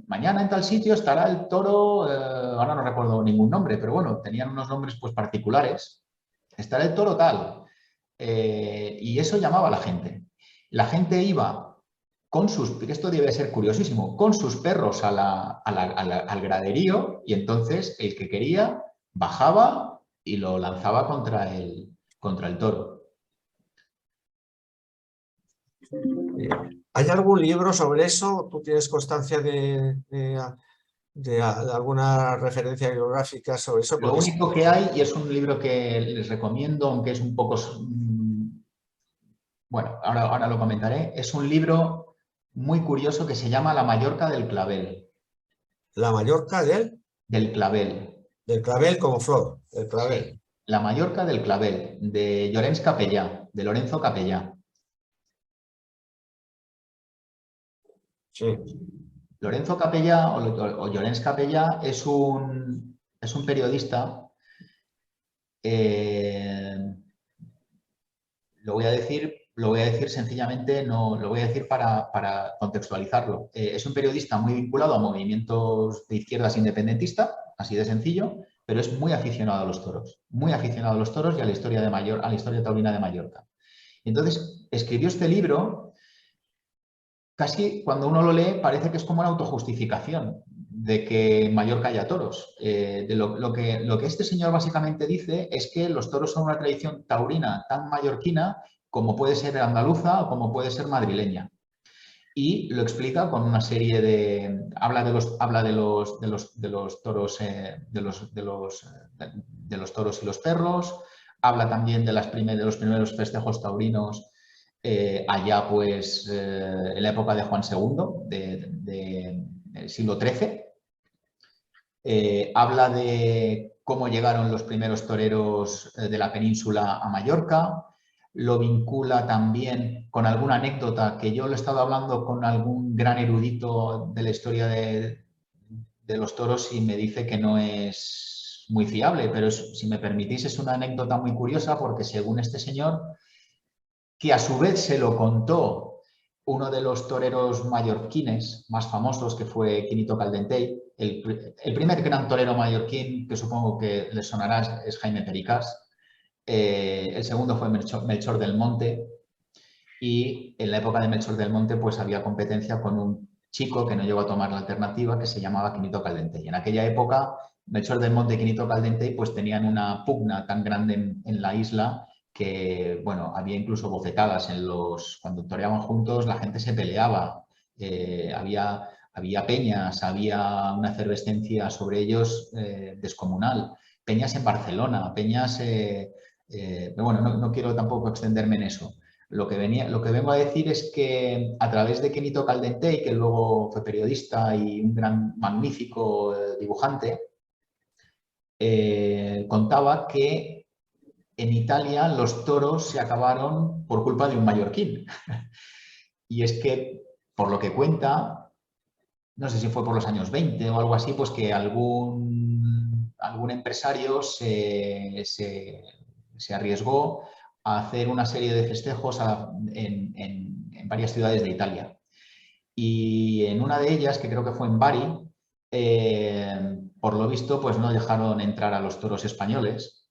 mañana en tal sitio estará el toro, ahora no recuerdo ningún nombre, pero bueno, tenían unos nombres pues particulares. Estará el toro tal. Y eso llamaba a la gente. La gente iba esto debe ser curiosísimo, con sus perros al graderío y entonces el que quería bajaba y lo lanzaba contra el toro. ¿Hay algún libro sobre eso? ¿Tú tienes constancia de alguna referencia bibliográfica sobre eso? Lo único que hay, y es un libro que les recomiendo, aunque es un poco... Bueno, ahora lo comentaré, es un libro muy curioso que se llama La Mallorca del Clavel. ¿La Mallorca del Clavel? Del clavel como flor, del clavel. Sí, La Mallorca del Clavel, de Llorenç Capellà, de Lorenzo Capellà. Sí. Lorenzo Capellà o Llorenç Capellà es un periodista, lo voy a decir sencillamente, no, lo voy a decir para contextualizarlo. Es un periodista muy vinculado a movimientos de izquierdas independentistas, así de sencillo, pero es muy aficionado a los toros, muy aficionado a los toros y a la historia taurina de Mallorca. Entonces, escribió este libro. Casi cuando uno lo lee parece que es como una autojustificación de que en Mallorca haya toros. Lo que este señor básicamente dice es que los toros son una tradición taurina tan mallorquina como puede ser andaluza o como puede ser madrileña. Y lo explica con una serie de... Habla de los toros, de los toros y los perros. Habla también de los primeros festejos taurinos allá pues en la época de Juan II, del siglo XIII. Habla de cómo llegaron los primeros toreros de la península a Mallorca. Lo vincula también con alguna anécdota que yo lo he estado hablando con algún gran erudito de la historia de los toros y me dice que no es muy fiable, pero si me permitís es una anécdota muy curiosa porque según este señor, que a su vez se lo contó uno de los toreros mallorquines más famosos, que fue Quinito Caldentey. El primer gran torero mallorquín, que supongo que les sonará, es Jaime Pericás. El segundo fue Melchor del Monte. Y en la época de Melchor del Monte pues había competencia con un chico que no llegó a tomar la alternativa, que se llamaba Quinito Caldentey. En aquella época, Melchor del Monte y Quinito Caldentey pues tenían una pugna tan grande en la isla que, bueno, había incluso bofetadas cuando toreaban juntos, la gente se peleaba, había peñas, había una efervescencia sobre ellos descomunal. Peñas en Barcelona, peñas... pero bueno, no quiero tampoco extenderme en eso. Lo que vengo a decir es que a través de Quinito Caldentey, que luego fue periodista y un magnífico dibujante, contaba que en Italia los toros se acabaron por culpa de un mallorquín. Y es que, por lo que cuenta, no sé si fue por los años 20 o algo así, pues que algún empresario se arriesgó a hacer una serie de festejos en varias ciudades de Italia. Y en una de ellas, que creo que fue en Bari, por lo visto, pues no dejaron entrar a los toros españoles,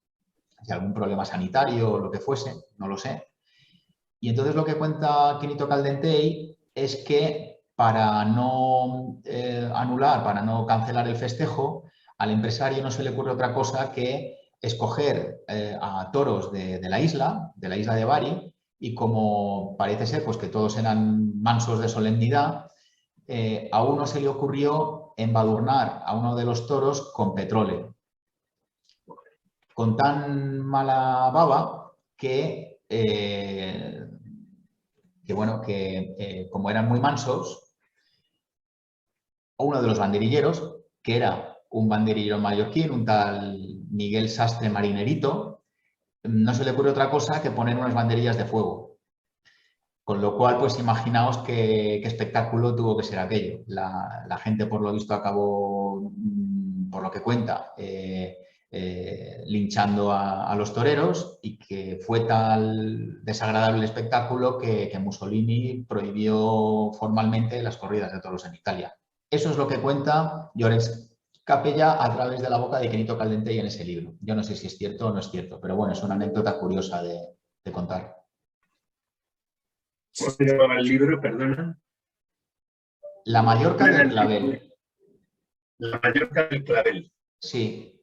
si algún problema sanitario o lo que fuese, no lo sé. Y entonces lo que cuenta Quinito Caldentey es que para no anular, para no cancelar el festejo, al empresario no se le ocurre otra cosa que escoger a toros de la isla de Bari, y como parece ser pues, que todos eran mansos de solemnidad, a uno se le ocurrió embadurnar a uno de los toros con petróleo. Con tan mala baba que como eran muy mansos, uno de los banderilleros, que era un banderillero mallorquín, un tal Miguel Sastre Marinerito, no se le ocurre otra cosa que poner unas banderillas de fuego. Con lo cual, pues imaginaos qué espectáculo tuvo que ser aquello. La gente, por lo visto, acabó, por lo que cuenta, linchando a los toreros, y que fue tal desagradable el espectáculo que Mussolini prohibió formalmente las corridas de toros en Italia. Eso es lo que cuenta Llorenç Capella a través de la boca de Quinito Caldentey en ese libro. Yo no sé si es cierto o no es cierto, pero bueno, es una anécdota curiosa de contar. ¿Cómo se llamaba el libro, perdona? La Mallorca del Clavel. La Mallorca del Clavel. Sí,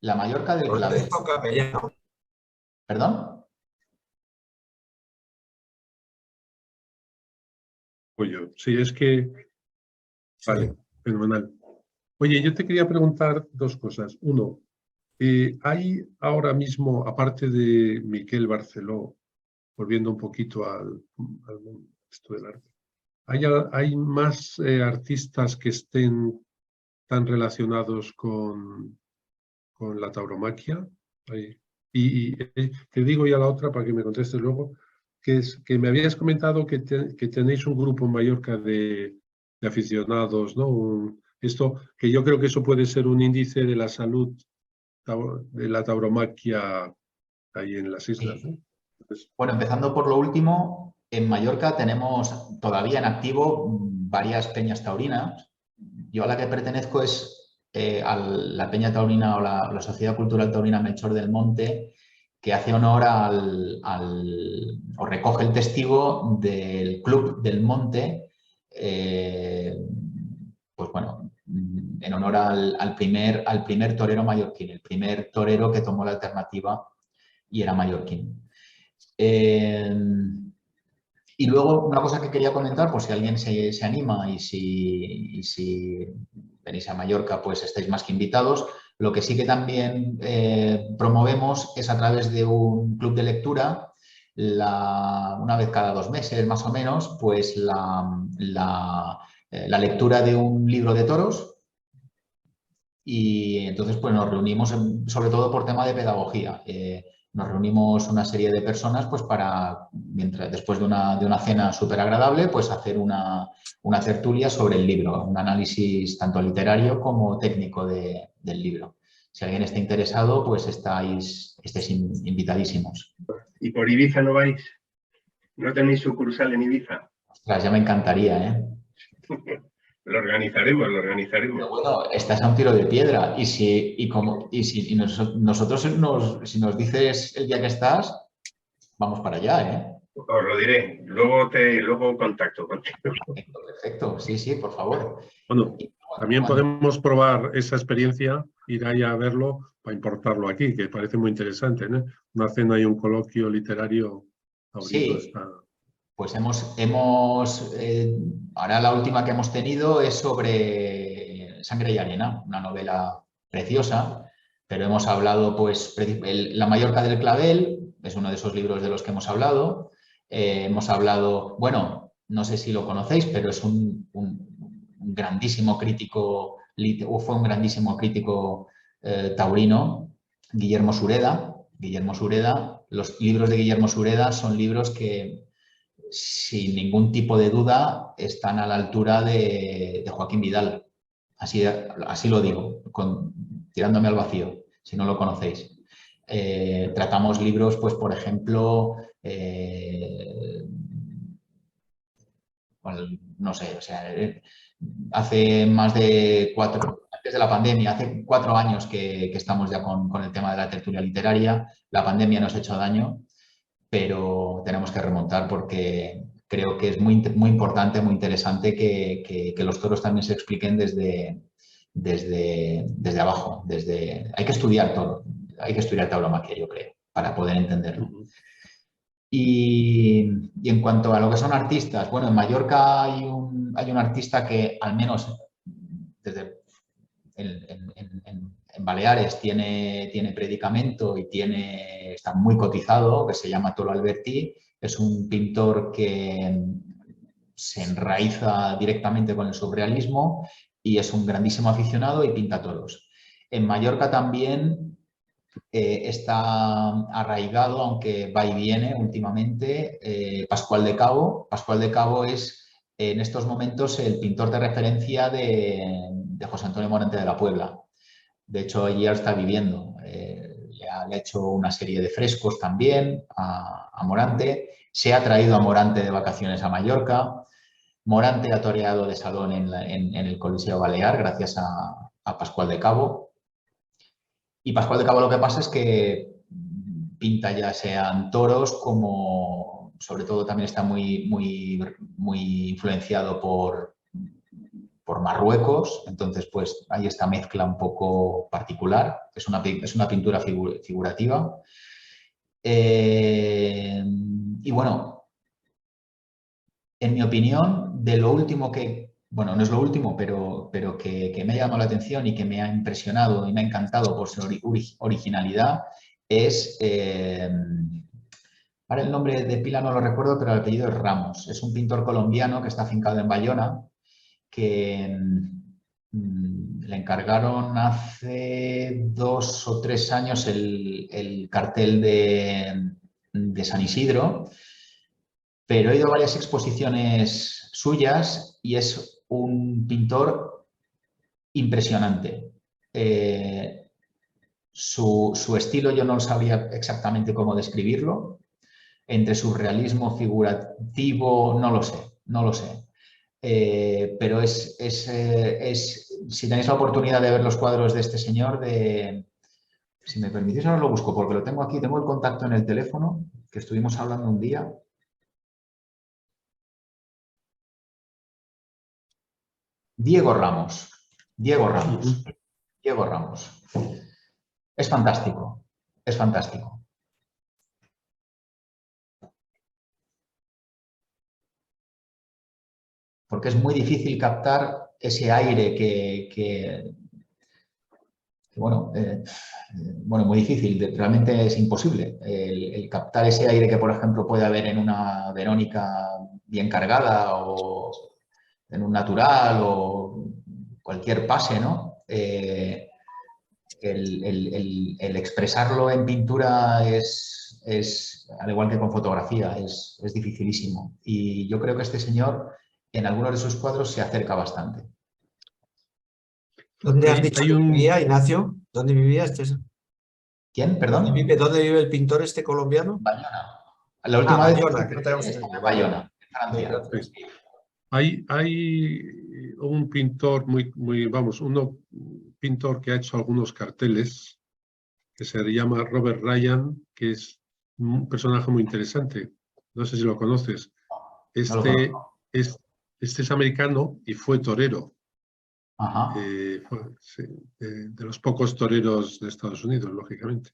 La Mallorca del Clavel. Capellano. ¿Perdón? Oye, sí, es que... Vale, Sí. fenomenal. Oye, yo te quería preguntar dos cosas. Uno, hay ahora mismo, aparte de Miquel Barceló, volviendo un poquito al esto del arte, ¿hay más artistas que estén tan relacionados con la tauromaquia? Te digo ya la otra para que me contestes luego, que es que me habías comentado que tenéis un grupo en Mallorca de aficionados, ¿no? Esto, que yo creo que eso puede ser un índice de la salud de la tauromaquia ahí en las islas, ¿no? Entonces, Bueno, empezando por lo último, en Mallorca tenemos todavía en activo varias peñas taurinas. Yo a la que pertenezco es a la Peña Taurina o la Sociedad Cultural Taurina Melchor del Monte, que hace honor o recoge el testigo del Club del Monte, pues bueno, en honor al primer torero mallorquín, el primer torero que tomó la alternativa y era mallorquín. Y luego, una cosa que quería comentar, pues si alguien se anima y si venís a Mallorca, pues estáis más que invitados. Lo que sí que también promovemos es a través de un club de lectura, una vez cada 2 meses más o menos, pues la lectura de un libro de toros. Y entonces pues nos reunimos sobre todo por tema de pedagogía. Nos reunimos una serie de personas pues para, después de una cena súper agradable, pues hacer una tertulia sobre el libro, un análisis tanto literario como técnico del libro. Si alguien está interesado, pues estáis invitadísimos. ¿Y por Ibiza no vais? ¿No tenéis sucursal en Ibiza? Ostras, ya me encantaría, ¿eh? Lo organizaremos. Pero bueno, estás a un tiro de piedra y si nosotros si nos dices el día que estás, vamos para allá, ¿eh? Os lo diré, luego contacto contigo. Perfecto, sí, por favor. bueno, también podemos probar esa experiencia, ir ahí a verlo para importarlo aquí, que parece muy interesante, ¿no? Una cena y un coloquio literario taurino Sí. Pues ahora la última que hemos tenido es sobre Sangre y Arena, una novela preciosa, pero hemos hablado, pues, La Mallorca del Clavel, es uno de esos libros de los que hemos hablado. Hemos hablado, bueno, no sé si lo conocéis, pero es un grandísimo crítico, fue un grandísimo crítico taurino, Guillermo Sureda. Los libros de Guillermo Sureda son libros que, sin ningún tipo de duda, están a la altura de Joaquín Vidal. Así lo digo, tirándome al vacío, si no lo conocéis. Tratamos libros, pues por ejemplo, no sé, o sea, hace más de antes de la pandemia, hace 4 años que estamos ya con el tema de la tertulia literaria. La pandemia nos ha hecho daño, pero tenemos que remontar porque creo que es muy importante, muy interesante que los toros también se expliquen desde abajo. Hay que estudiar todo, hay que estudiar tauromaquia, yo creo, para poder entenderlo. Y en cuanto a lo que son artistas, bueno, en Mallorca hay un artista que al menos desde en Baleares tiene predicamento y está muy cotizado, que se llama Tolo Albertí. Es un pintor que se enraiza directamente con el surrealismo y es un grandísimo aficionado y pinta toros. En Mallorca también está arraigado, aunque va y viene últimamente, Pascual de Cabo. Pascual de Cabo es en estos momentos el pintor de referencia de José Antonio Morante de la Puebla. De hecho, allí ya está viviendo. Le ha hecho una serie de frescos también a Morante. Se ha traído a Morante de vacaciones a Mallorca. Morante ha toreado de salón en el Coliseo Balear gracias a Pascual de Cabo. Y Pascual de Cabo lo que pasa es que pinta ya sean toros como, sobre todo también está muy influenciado por Marruecos, entonces pues hay esta mezcla un poco particular, es una pintura figurativa. Y bueno, en mi opinión, de lo último bueno, no es lo último, pero que me ha llamado la atención y que me ha impresionado y me ha encantado por su originalidad es, ahora el nombre de pila no lo recuerdo, pero el apellido es Ramos. Es un pintor colombiano que está afincado en Bayona, que le encargaron hace 2 o 3 años el cartel de San Isidro, pero he ido a varias exposiciones suyas y es un pintor impresionante. Su estilo yo no sabría exactamente cómo describirlo. Entre surrealismo, figurativo, no lo sé. Pero si tenéis la oportunidad de ver los cuadros de este señor, si me permitís ahora lo busco porque lo tengo aquí, tengo el contacto en el teléfono, que estuvimos hablando un día. Diego Ramos. Es fantástico, es fantástico. Porque es muy difícil captar ese aire bueno, muy difícil, realmente es imposible el captar ese aire que, por ejemplo, puede haber en una Verónica bien cargada o en un natural o cualquier pase, ¿no? El expresarlo en pintura es, al igual que con fotografía, es dificilísimo. Y yo creo que este señor, en algunos de sus cuadros, se acerca bastante. ¿Dónde has dicho que vivía, Ignacio? ¿Dónde vivía este? ¿Quién? ¿Perdón? ¿Dónde vive el pintor este colombiano? Bayona. La última vez Bayona, que no tenemos en Bayona, Francia. Hay un pintor un pintor que ha hecho algunos carteles que se llama Robert Ryan, que es un personaje muy interesante. No sé si lo conoces. Este es americano y fue torero. Ajá. De los pocos toreros de Estados Unidos, lógicamente.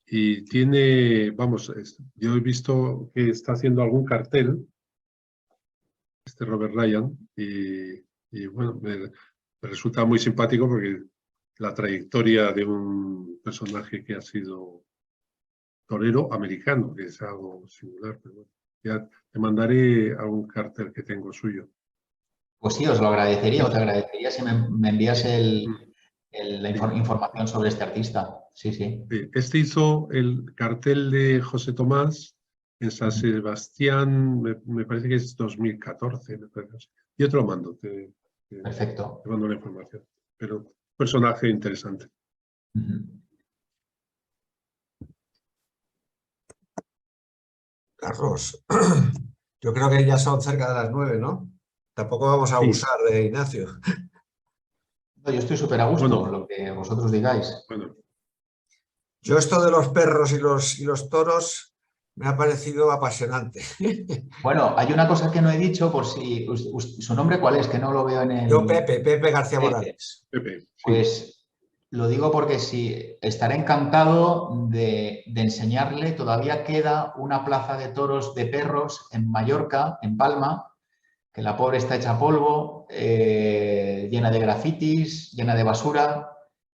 Y tiene, yo he visto que está haciendo algún cartel, Robert Ryan, y bueno, me resulta muy simpático porque la trayectoria de un personaje que ha sido torero americano, que es algo singular, pero bueno, ya te mandaré algún cartel que tengo suyo. Pues sí, os lo agradecería, o te agradecería si me envías la información sobre este artista. Sí, sí. Este hizo el cartel de José Tomás en San Sebastián, me parece que es 2014. Me parece. Yo te lo mando. Perfecto. Te mando la información. Pero personaje interesante. Carlos, yo creo que ya son cerca de las 9, ¿no? Tampoco vamos a Sí. abusar de Ignacio. No, yo estoy súper a gusto, Bueno. lo que vosotros digáis. Bueno, Yo esto de los perros y los toros me ha parecido apasionante. Bueno, hay una cosa que no he dicho, por si... ¿Su nombre cuál es? Que no lo veo en el... Yo, Pepe García Pepe. Morales. Pepe, sí. Pues lo digo porque sí, estaré encantado de enseñarle. Todavía queda una plaza de toros de perros en Mallorca, en Palma, que la pobre está hecha polvo, llena de grafitis, llena de basura,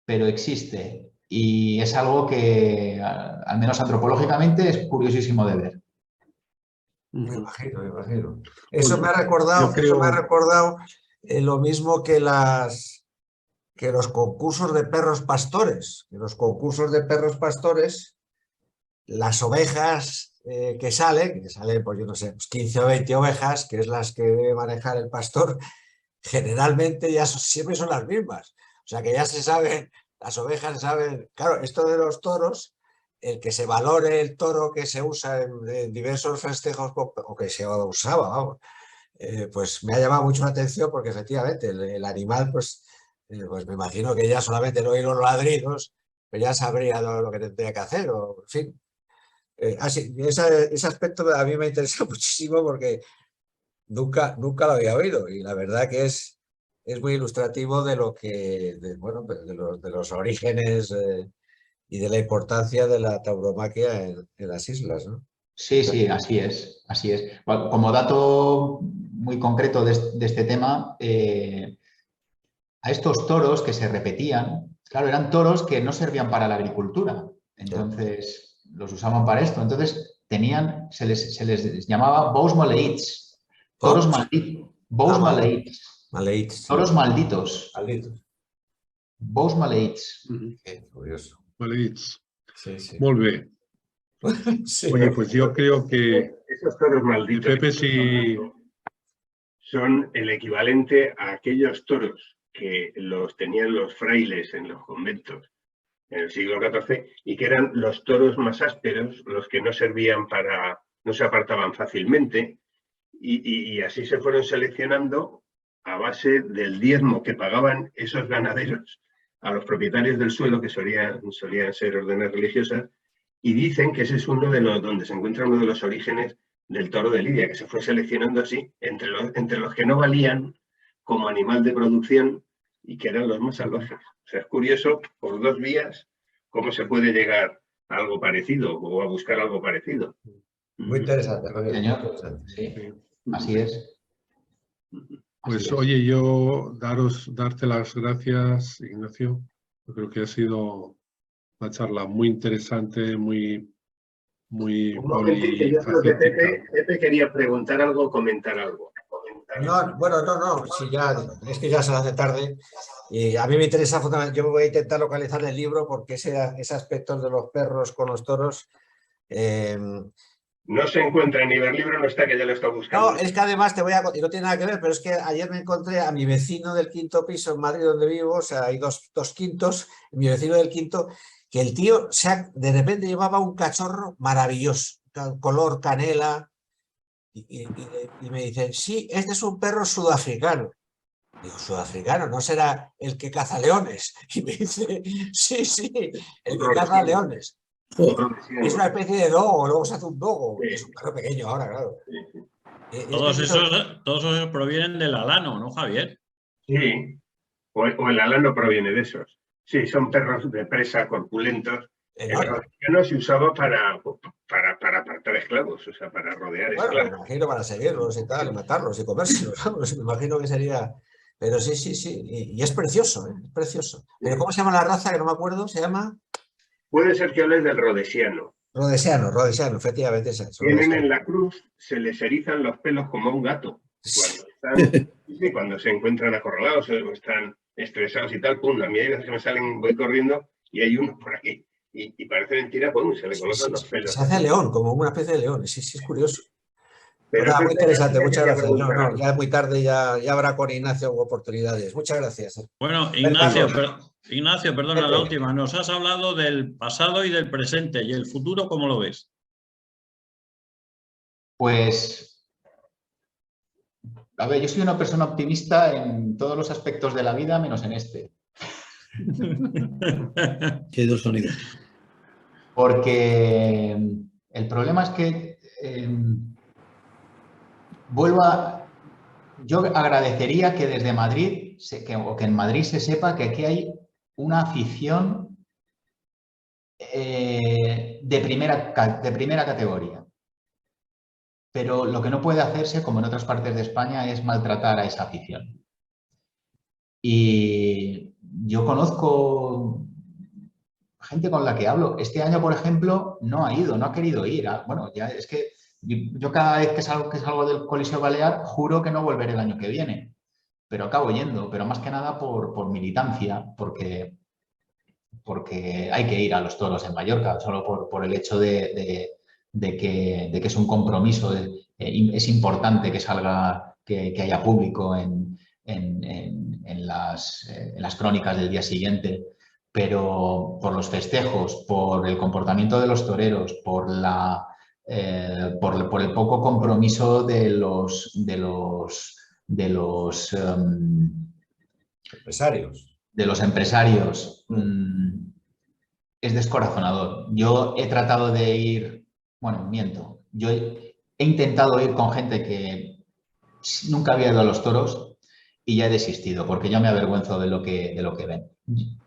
pero existe. Y es algo que, al menos antropológicamente, es curiosísimo de ver. Me Ujú. imagino, me imagino. Eso Bueno, me ha recordado, yo creo- lo mismo que los concursos de perros pastores. En los concursos de perros pastores, las ovejas que salen, pues yo no sé, pues 15 o 20 ovejas, que es las que debe manejar el pastor, generalmente siempre son las mismas. O sea que ya se saben, las ovejas saben. Claro, esto de los toros, el que se valore el toro que se usa en diversos festejos, o que se usaba, vamos, pues me ha llamado mucho la atención porque efectivamente el animal, pues me imagino que ya solamente no oír los ladridos, pues ya sabría lo que tendría que hacer, o en fin. Ese aspecto a mí me interesa muchísimo porque nunca lo había oído y la verdad que es muy ilustrativo de lo que, bueno, de los orígenes y de la importancia de la tauromaquia en las islas, ¿no? Sí, sí, así es, así es. Bueno, como dato muy concreto de este tema, a estos toros que se repetían, claro, eran toros que no servían para la agricultura, entonces los usaban para esto. Entonces se les llamaba bous maleïts, toros malditos, bous maleïts, Maleïts. toros malditos, Malditos. bous maleïts. Qué curioso. Maleïts. Sí, sí. Molt bé. Sí. Oye, pues yo creo que Esos toros malditos Pepe sí. son el equivalente a aquellos toros que los tenían los frailes en los conventos en el siglo XIV y que eran los toros más ásperos, los que no servían para, no se apartaban fácilmente y así se fueron seleccionando a base del diezmo que pagaban esos ganaderos a los propietarios del suelo, que solían ser órdenes religiosas, y dicen que ese es uno de los, donde se encuentra uno de los orígenes del toro de Lidia, que se fue seleccionando así entre los que no valían como animal de producción y que eran los más salvajes. O sea, es curioso, por dos vías, cómo se puede llegar a algo parecido o a buscar algo parecido. Muy interesante. Señor, sí, así es. Pues Así es. oye, yo darte las gracias, Ignacio. Yo creo que ha sido una charla muy interesante, muy Un momentito, yo creo que Pepe quería preguntar algo, comentar algo. No, bueno, no, si ya, es que ya se hace tarde y a mí me interesa fundamentalmente, yo voy a intentar localizar el libro porque ese aspecto de los perros con los toros... No se encuentra en Iberlibro, no está, que ya lo está buscando. No, es que además y no tiene nada que ver, pero es que ayer me encontré a mi vecino del quinto piso en Madrid donde vivo, o sea, hay dos quintos, mi vecino del quinto, que el tío de repente llevaba un cachorro maravilloso, color canela, y me dicen, sí, este es un perro sudafricano. Digo, sudafricano, ¿no será el que caza leones? Y me dice, sí, el que caza leones. Es una especie de dogo, luego se hace un dogo. Es un perro pequeño ahora, claro. Todos esos provienen del alano, ¿no, Javier? Sí, o el alano proviene de esos. Sí, son perros de presa corpulentos. El rodesiano se usaba para apartar esclavos, o sea, para rodear esclavos. Bueno, me imagino para seguirlos y tal, y matarlos y comérselos, vamos, me imagino que sería... Pero sí, y es precioso, es precioso. ¿Pero cómo se llama la raza? Que no me acuerdo, ¿se llama? Puede ser que hables del rodesiano. Rodesiano, efectivamente. Tienen en la cruz, se les erizan los pelos como a un gato. Cuando se encuentran acorralados o están estresados y tal, pum, a mí hay veces que me salen, voy corriendo y hay uno por aquí. Y parece mentira, pum, se le colocan los pelos. Se hace león, como una especie de león, sí, es curioso. Pero muy interesante, muchas gracias. No, ya es muy tarde, ya habrá con Ignacio oportunidades. Muchas gracias. Bueno, Ignacio, perdona, la última. Nos has hablado del pasado y del presente. ¿Y el futuro cómo lo ves? Pues, a ver, yo soy una persona optimista en todos los aspectos de la vida, menos en este. Que hay dos sonidos. Porque el problema es que yo agradecería que desde Madrid, o que en Madrid se sepa que aquí hay una afición de primera categoría. Pero lo que no puede hacerse, como en otras partes de España, es maltratar a esa afición. Y yo conozco gente con la que hablo. Este año, por ejemplo, no ha ido, no ha querido ir. Bueno, ya es que yo cada vez que salgo del Coliseo Balear juro que no volveré el año que viene, pero acabo yendo, pero más que nada por militancia, porque hay que ir a los toros en Mallorca, solo por el hecho de que es un compromiso, es importante que salga, que haya público en las crónicas del día siguiente. Pero por los festejos, por el comportamiento de los toreros, por el poco compromiso de los empresarios, es descorazonador. Yo he tratado de ir, bueno, miento, yo he intentado ir con gente que nunca había ido a los toros y ya he desistido porque yo me avergüenzo de lo que ven.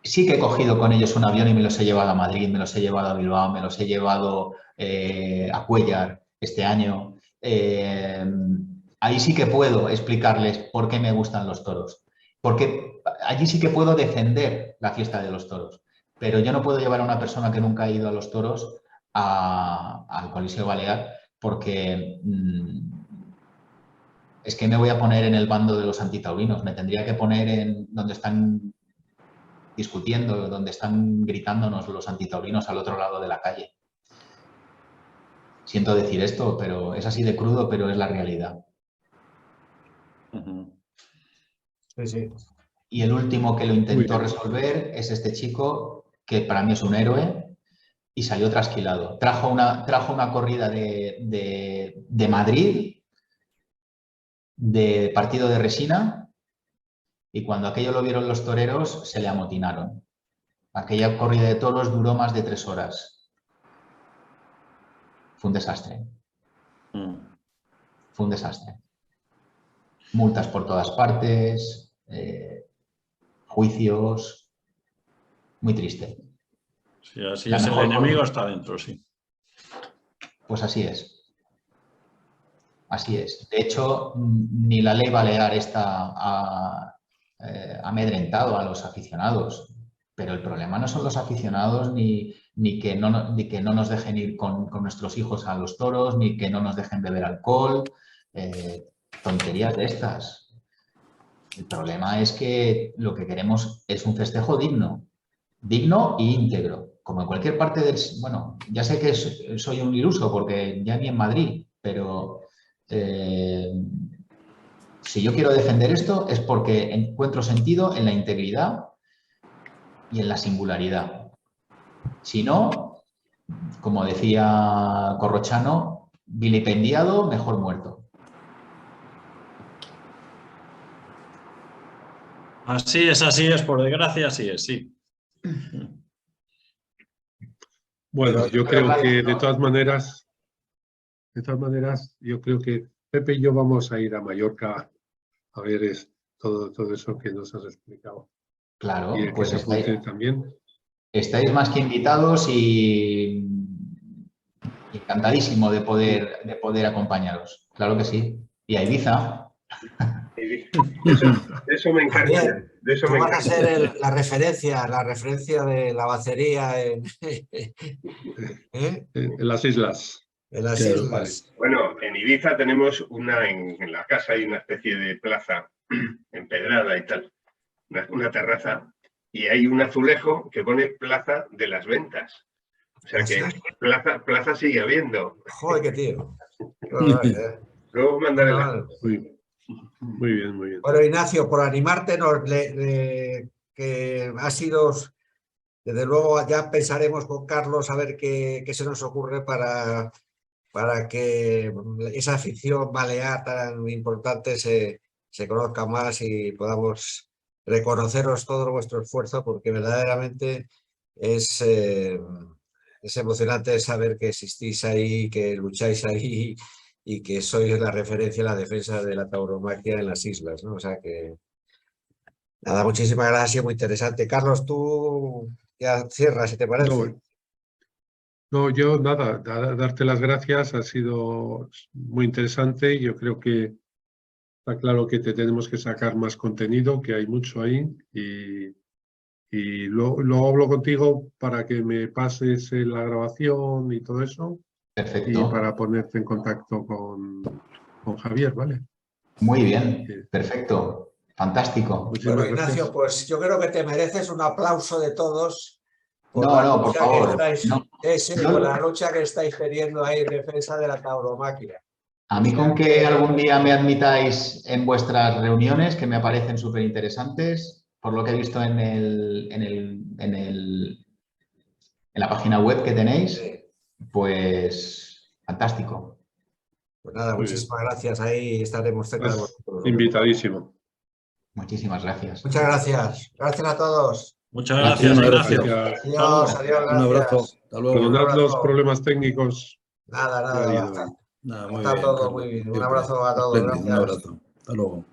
Sí que he cogido con ellos un avión y me los he llevado a Madrid, me los he llevado a Bilbao, me los he llevado a Cuéllar este año. Ahí sí que puedo explicarles por qué me gustan los toros, porque allí sí que puedo defender la fiesta de los toros, pero yo no puedo llevar a una persona que nunca ha ido a los toros al Coliseo Balear porque es que me voy a poner en el bando de los antitaurinos, me tendría que poner en donde están discutiendo, donde están gritándonos los antitaurinos al otro lado de la calle. Siento decir esto, pero es así de crudo, pero es la realidad. Sí, sí. Y el último que lo intentó resolver es este chico, que para mí es un héroe, y salió trasquilado. Trajo una corrida de Madrid, de partido de resina, y cuando aquello lo vieron los toreros, se le amotinaron. Aquella corrida de toros duró más de 3 horas. Fue un desastre. Fue un desastre. Multas por todas partes, juicios, muy triste. Sí, así es, el enemigo está dentro, sí. Pues así es. Así es. De hecho, ni la ley balear ha amedrentado a los aficionados, pero el problema no son los aficionados ni que no nos dejen ir con nuestros hijos a los toros, ni que no nos dejen beber alcohol, tonterías de estas. El problema es que lo que queremos es un festejo digno e íntegro, como en cualquier parte del... Bueno, ya sé que soy un iluso porque ya ni en Madrid, pero si yo quiero defender esto es porque encuentro sentido en la integridad y en la singularidad. Si no, como decía Corrochano, vilipendiado, mejor muerto. Así es, por desgracia, así es, sí. Bueno, yo creo que de todas maneras, yo creo que Pepe y yo vamos a ir a Mallorca a ver todo eso que nos has explicado. Claro, y el pues que se apunte también. Estáis más que invitados y encantadísimo de poder acompañaros. Claro que sí. Y a Ibiza. Eso me encanta. De eso tú me vas encanta. a ser la referencia de la bacería en las islas. En las islas. Bueno, en Ibiza tenemos en la casa hay una especie de plaza empedrada y tal, una terraza, y hay un azulejo que pone Plaza de las Ventas. O sea que plaza sigue habiendo. Joder, qué tío. Luego mandaré la... Muy bien, muy bien. Bueno, Ignacio, por animarte, que ha sido, desde luego ya pensaremos con Carlos a ver qué se nos ocurre para para que esa afición balear tan importante se conozca más y podamos reconoceros todo vuestro esfuerzo, porque verdaderamente es emocionante saber que existís ahí, que lucháis ahí y que sois la referencia en la defensa de la tauromaquia en las islas, ¿no? O sea que, nada, muchísimas gracias, muy interesante. Carlos, tú ya cierras, si te parece. No, yo nada, darte las gracias, ha sido muy interesante. Yo creo que está claro que te tenemos que sacar más contenido, que hay mucho ahí, y luego hablo contigo para que me pases la grabación y todo eso, y Perfecto. para ponerte en contacto con Javier, ¿vale? Muy bien, perfecto, fantástico. Muchísimas Bueno, Ignacio, gracias. pues yo creo que te mereces un aplauso de todos por No, la no, por lucha favor. que estáis, No. por la lucha que estáis teniendo ahí en defensa de la tauromaquia. A mí con que algún día me admitáis en vuestras reuniones, que me parecen súper interesantes, por lo que he visto en la página web que tenéis, Sí. Pues fantástico. Pues nada, Muy bien. muchísimas gracias. Ahí estaremos cerca de Estás vosotros. invitadísimo. Muchísimas gracias. Muchas gracias. Gracias a todos. Muchas gracias, Muchísimas Ignacio. Gracias. Un Adiós, saludo. adiós, Un abrazo. gracias. Hasta luego. Un Perdonad los abrazo. problemas técnicos que ha Nada, habido basta. hoy. Nada, muy Está bien, todo Carlos, muy bien. Un siempre. abrazo a todos. Espléndido, un Gracias. abrazo. Hasta luego.